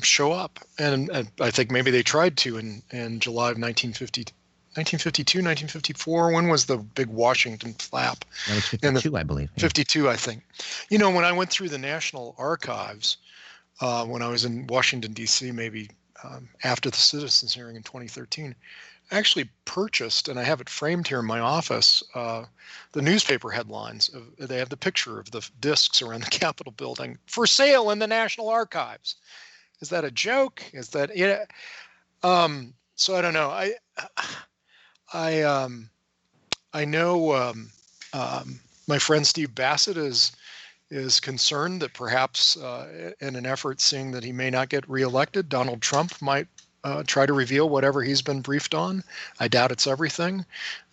show up. And I think maybe they tried to in July of 1952, 1954. When was the big Washington flap? That was 52, I believe. Yeah. 52, I think. When I went through the National Archives, when I was in Washington, D.C., maybe after the Citizens hearing in 2013, I actually purchased, and I have it framed here in my office, the newspaper headlines. They have the picture of the discs around the Capitol building, for sale in the National Archives. Is that a joke? Is that so I don't know. I know my friend Steve Bassett is concerned that perhaps in an effort, seeing that he may not get reelected, Donald Trump might try to reveal whatever he's been briefed on. I doubt it's everything.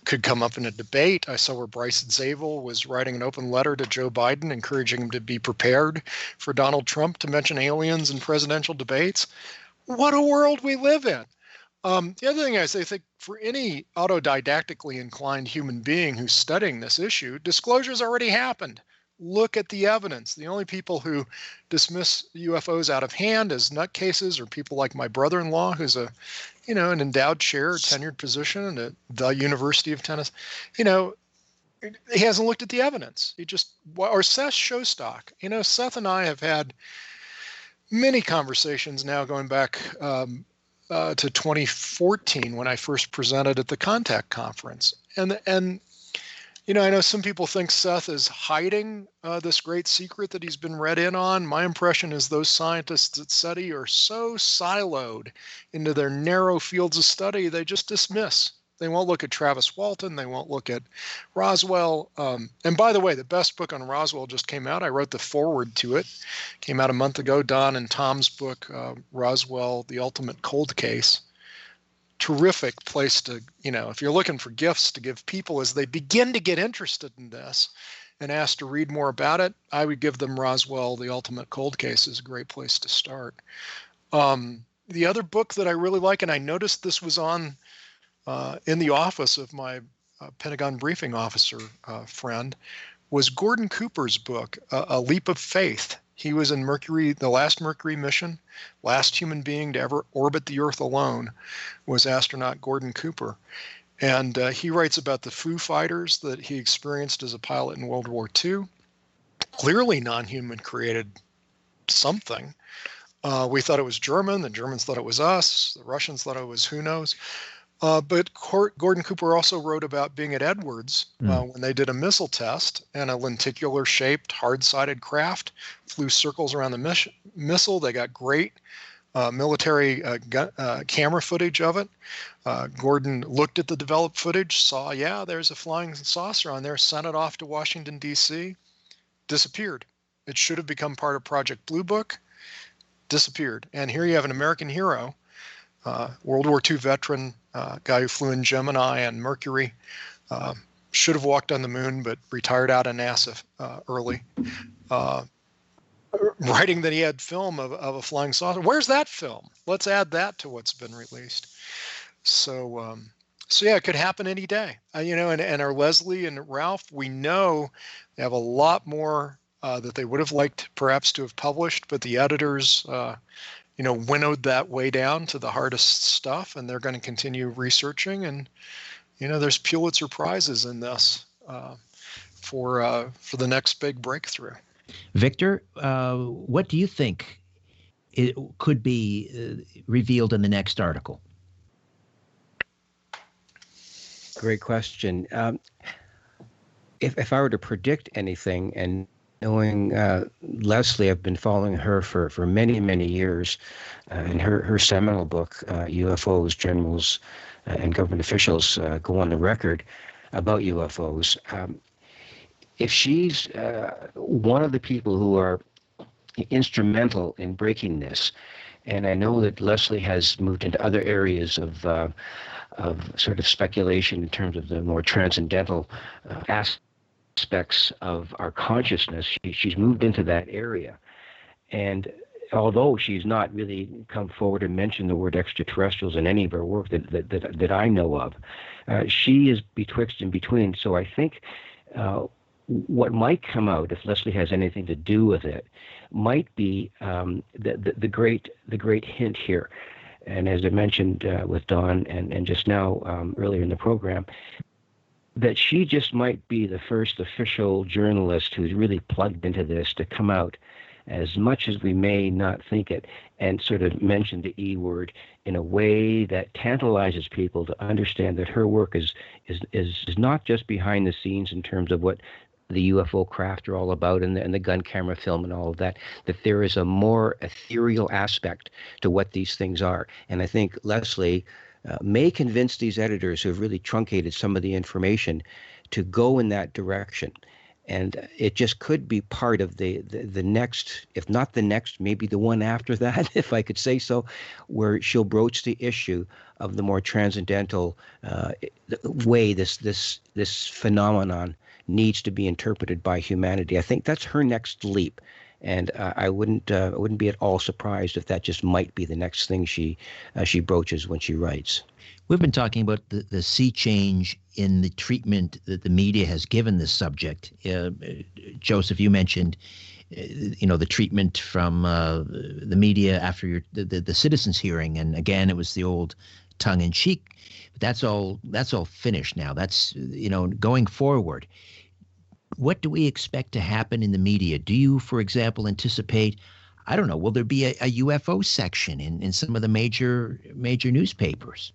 Could come up in a debate. I saw where Bryson Zabel was writing an open letter to Joe Biden, encouraging him to be prepared for Donald Trump to mention aliens in presidential debates. What a world we live in. The other thing is, I think for any autodidactically inclined human being who's studying this issue, disclosure's already happened. Look at the evidence. The only people who dismiss UFOs out of hand as nutcases are people like my brother-in-law, who's an endowed chair, a tenured position at the University of Tennessee. He hasn't looked at the evidence. Or Seth Shostak. Seth and I have had many conversations now going back to 2014 when I first presented at the Contact Conference. And I know some people think Seth is hiding this great secret that he's been read in on. My impression is those scientists at SETI are so siloed into their narrow fields of study, they just dismiss. They won't look at Travis Walton. They won't look at Roswell. And by the way, the best book on Roswell just came out. I wrote the foreword to it. Came out a month ago. Don and Tom's book, Roswell, The Ultimate Cold Case. Terrific place to, if you're looking for gifts to give people as they begin to get interested in this and ask to read more about it, I would give them Roswell, The Ultimate Cold Case is a great place to start. The other book that I really like, and I noticed this was on in the office of my Pentagon briefing officer friend, was Gordon Cooper's book, A Leap of Faith. He was in Mercury, the last Mercury mission. Last human being to ever orbit the Earth alone was astronaut Gordon Cooper. And he writes about the Foo Fighters that he experienced as a pilot in World War II. Clearly non-human created something. We thought it was German. The Germans thought it was us. The Russians thought it was who knows. But Gordon Cooper also wrote about being at Edwards when they did a missile test, and a lenticular-shaped, hard-sided craft flew circles around the missile. They got great military camera footage of it. Gordon looked at the developed footage, saw, there's a flying saucer on there, sent it off to Washington, D.C., disappeared. It should have become part of Project Blue Book, disappeared. And here you have an American hero, World War II veteran, guy who flew in Gemini and Mercury, should have walked on the moon, but retired out of NASA early. Writing that he had film of a flying saucer. Where's that film? Let's add that to what's been released. So it could happen any day. And our Leslie and Ralph, we know they have a lot more that they would have liked perhaps to have published, but the editors winnowed that way down to the hardest stuff, and they're going to continue researching. And, there's Pulitzer Prizes in this for the next big breakthrough. Victor, what do you think it could be revealed in the next article? Great question. If I were to predict anything, and knowing Leslie, I've been following her for many, many years, and her seminal book, UFOs, Generals, and Government Officials Go on the Record about UFOs. If she's one of the people who are instrumental in breaking this, and I know that Leslie has moved into other areas of sort of speculation in terms of the more transcendental aspects of our consciousness. She's moved into that area. And although she's not really come forward and mentioned the word extraterrestrials in any of her work that I know of, she is betwixt and between. So I think what might come out, if Leslie has anything to do with it, might be the great hint here. And as I mentioned with Don and just now earlier in the program, that she just might be the first official journalist who's really plugged into this to come out, as much as we may not think it, and sort of mention the E word in a way that tantalizes people to understand that her work is not just behind the scenes in terms of what the UFO craft are all about and the gun camera film and all of that, that there is a more ethereal aspect to what these things are. And I think Leslie may convince these editors who have really truncated some of the information to go in that direction. And it just could be part of the next, if not the next, maybe the one after that, if I could say so, where she'll broach the issue of the more transcendental way this phenomenon needs to be interpreted by humanity. I think that's her next leap. And I wouldn't be at all surprised if that just might be the next thing she broaches when she writes. We've been talking about the sea change in the treatment that the media has given this subject. Joseph, you mentioned, the treatment from the media after the citizens' hearing, and again, it was the old tongue-in-cheek. But that's all finished now. That's going forward. What do we expect to happen in the media? Do you, for example, anticipate, I don't know, will there be a UFO section in some of the major newspapers?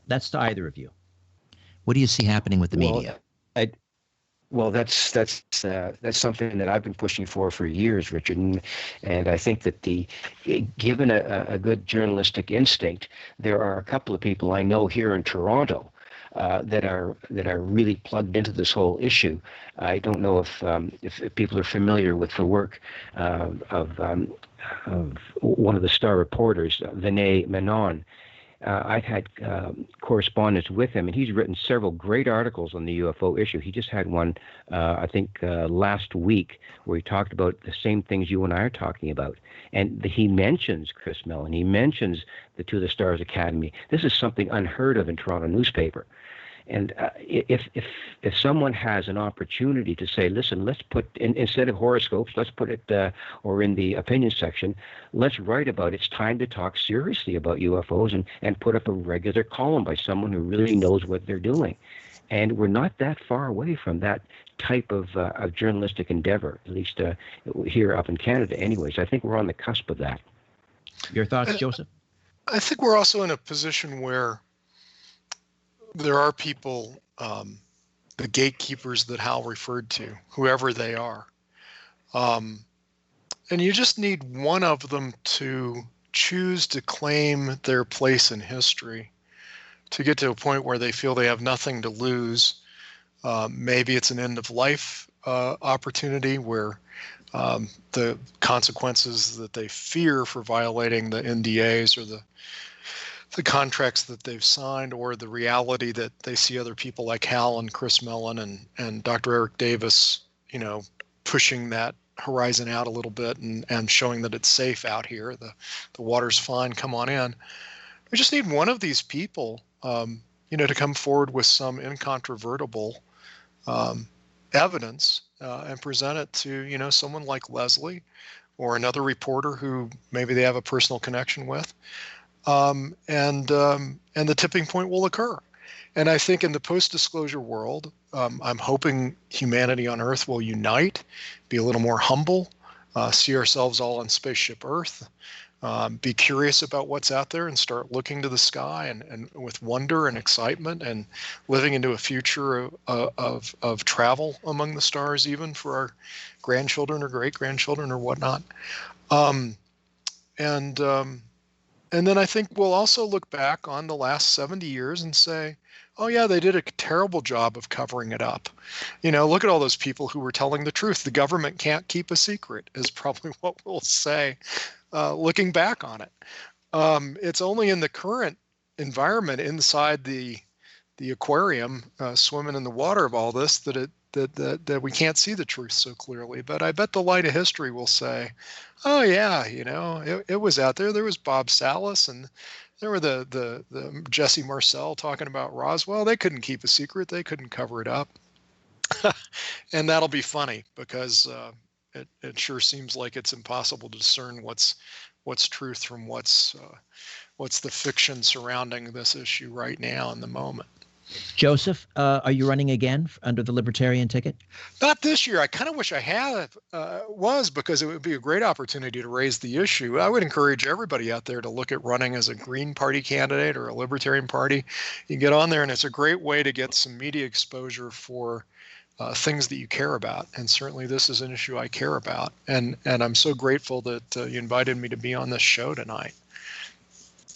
to either of you. What do you see happening with the media? Well, that's something that I've been pushing for years, Richard, and I think that given a good journalistic instinct, there are a couple of people I know here in Toronto that are really plugged into this whole issue. I don't know if people are familiar with the work of one of the star reporters, Vinay Menon. I've had correspondence with him, and he's written several great articles on the UFO issue. He just had one, I think, last week, where he talked about the same things you and I are talking about. And he mentions Chris Mellon. He mentions the To the Stars Academy. This is something unheard of in Toronto newspaper. And if someone has an opportunity to say, listen, let's put, instead of horoscopes, let's put it, or in the opinion section, let's write about it's time to talk seriously about UFOs and put up a regular column by someone who really knows what they're doing. And we're not that far away from that type of journalistic endeavor, at least here up in Canada anyways. I think we're on the cusp of that. Your thoughts, Joseph? I think we're also in a position where there are people, the gatekeepers that Hal referred to, whoever they are. And you just need one of them to choose to claim their place in history, to get to a point where they feel they have nothing to lose. Maybe it's an end of life opportunity where the consequences that they fear for violating the NDAs or the contracts that they've signed, or the reality that they see other people like Hal and Chris Mellon and Dr. Eric Davis, pushing that horizon out a little bit and showing that it's safe out here. The water's fine, come on in. We just need one of these people, to come forward with some incontrovertible evidence and present it to, someone like Leslie or another reporter who maybe they have a personal connection with. And the tipping point will occur. And I think in the post-disclosure world, I'm hoping humanity on Earth will unite, be a little more humble, see ourselves all on spaceship Earth, be curious about what's out there and start looking to the sky and with wonder and excitement and living into a future of travel among the stars, even for our grandchildren or great-grandchildren or whatnot. And then I think we'll also look back on the last 70 years and say, oh yeah, they did a terrible job of covering it up. Look at all those people who were telling the truth. The government can't keep a secret is probably what we'll say, looking back on it. It's only in the current environment inside the aquarium, swimming in the water of all this, that we can't see the truth so clearly. But I bet the light of history will say, oh yeah, it was out there. There was Bob Salas and there were the Jesse Marcel talking about Roswell. They couldn't keep a secret. They couldn't cover it up. And that'll be funny because it sure seems like it's impossible to discern what's truth from what's the fiction surrounding this issue right now in the moment. Joseph, are you running again under the Libertarian ticket? Not this year. I kind of wish I had because it would be a great opportunity to raise the issue. I would encourage everybody out there to look at running as a Green Party candidate or a Libertarian Party. You get on there, and it's a great way to get some media exposure for things that you care about. And certainly this is an issue I care about. And I'm so grateful that you invited me to be on this show tonight.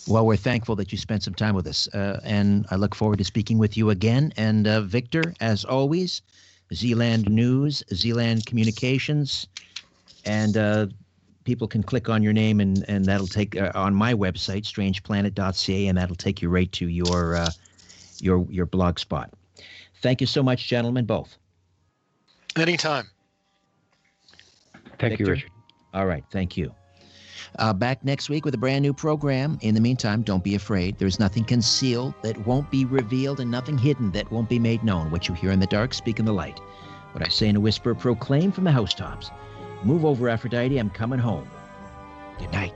Well, we're thankful that you spent some time with us, and I look forward to speaking with you again. And Victor, as always, Zealand News, Zealand Communications, and people can click on your name, and that'll take on my website, strangeplanet.ca, and that'll take you right to your blog spot. Thank you so much, gentlemen, both. Anytime. Thank Victor? you, Richard. All right, thank you. Back next week with a brand new program. In the meantime, don't be afraid. There's nothing concealed that won't be revealed and nothing hidden that won't be made known. What you hear in the dark, speak in the light. What I say in a whisper, proclaim from the housetops. Move over, Aphrodite, I'm coming home. Good night.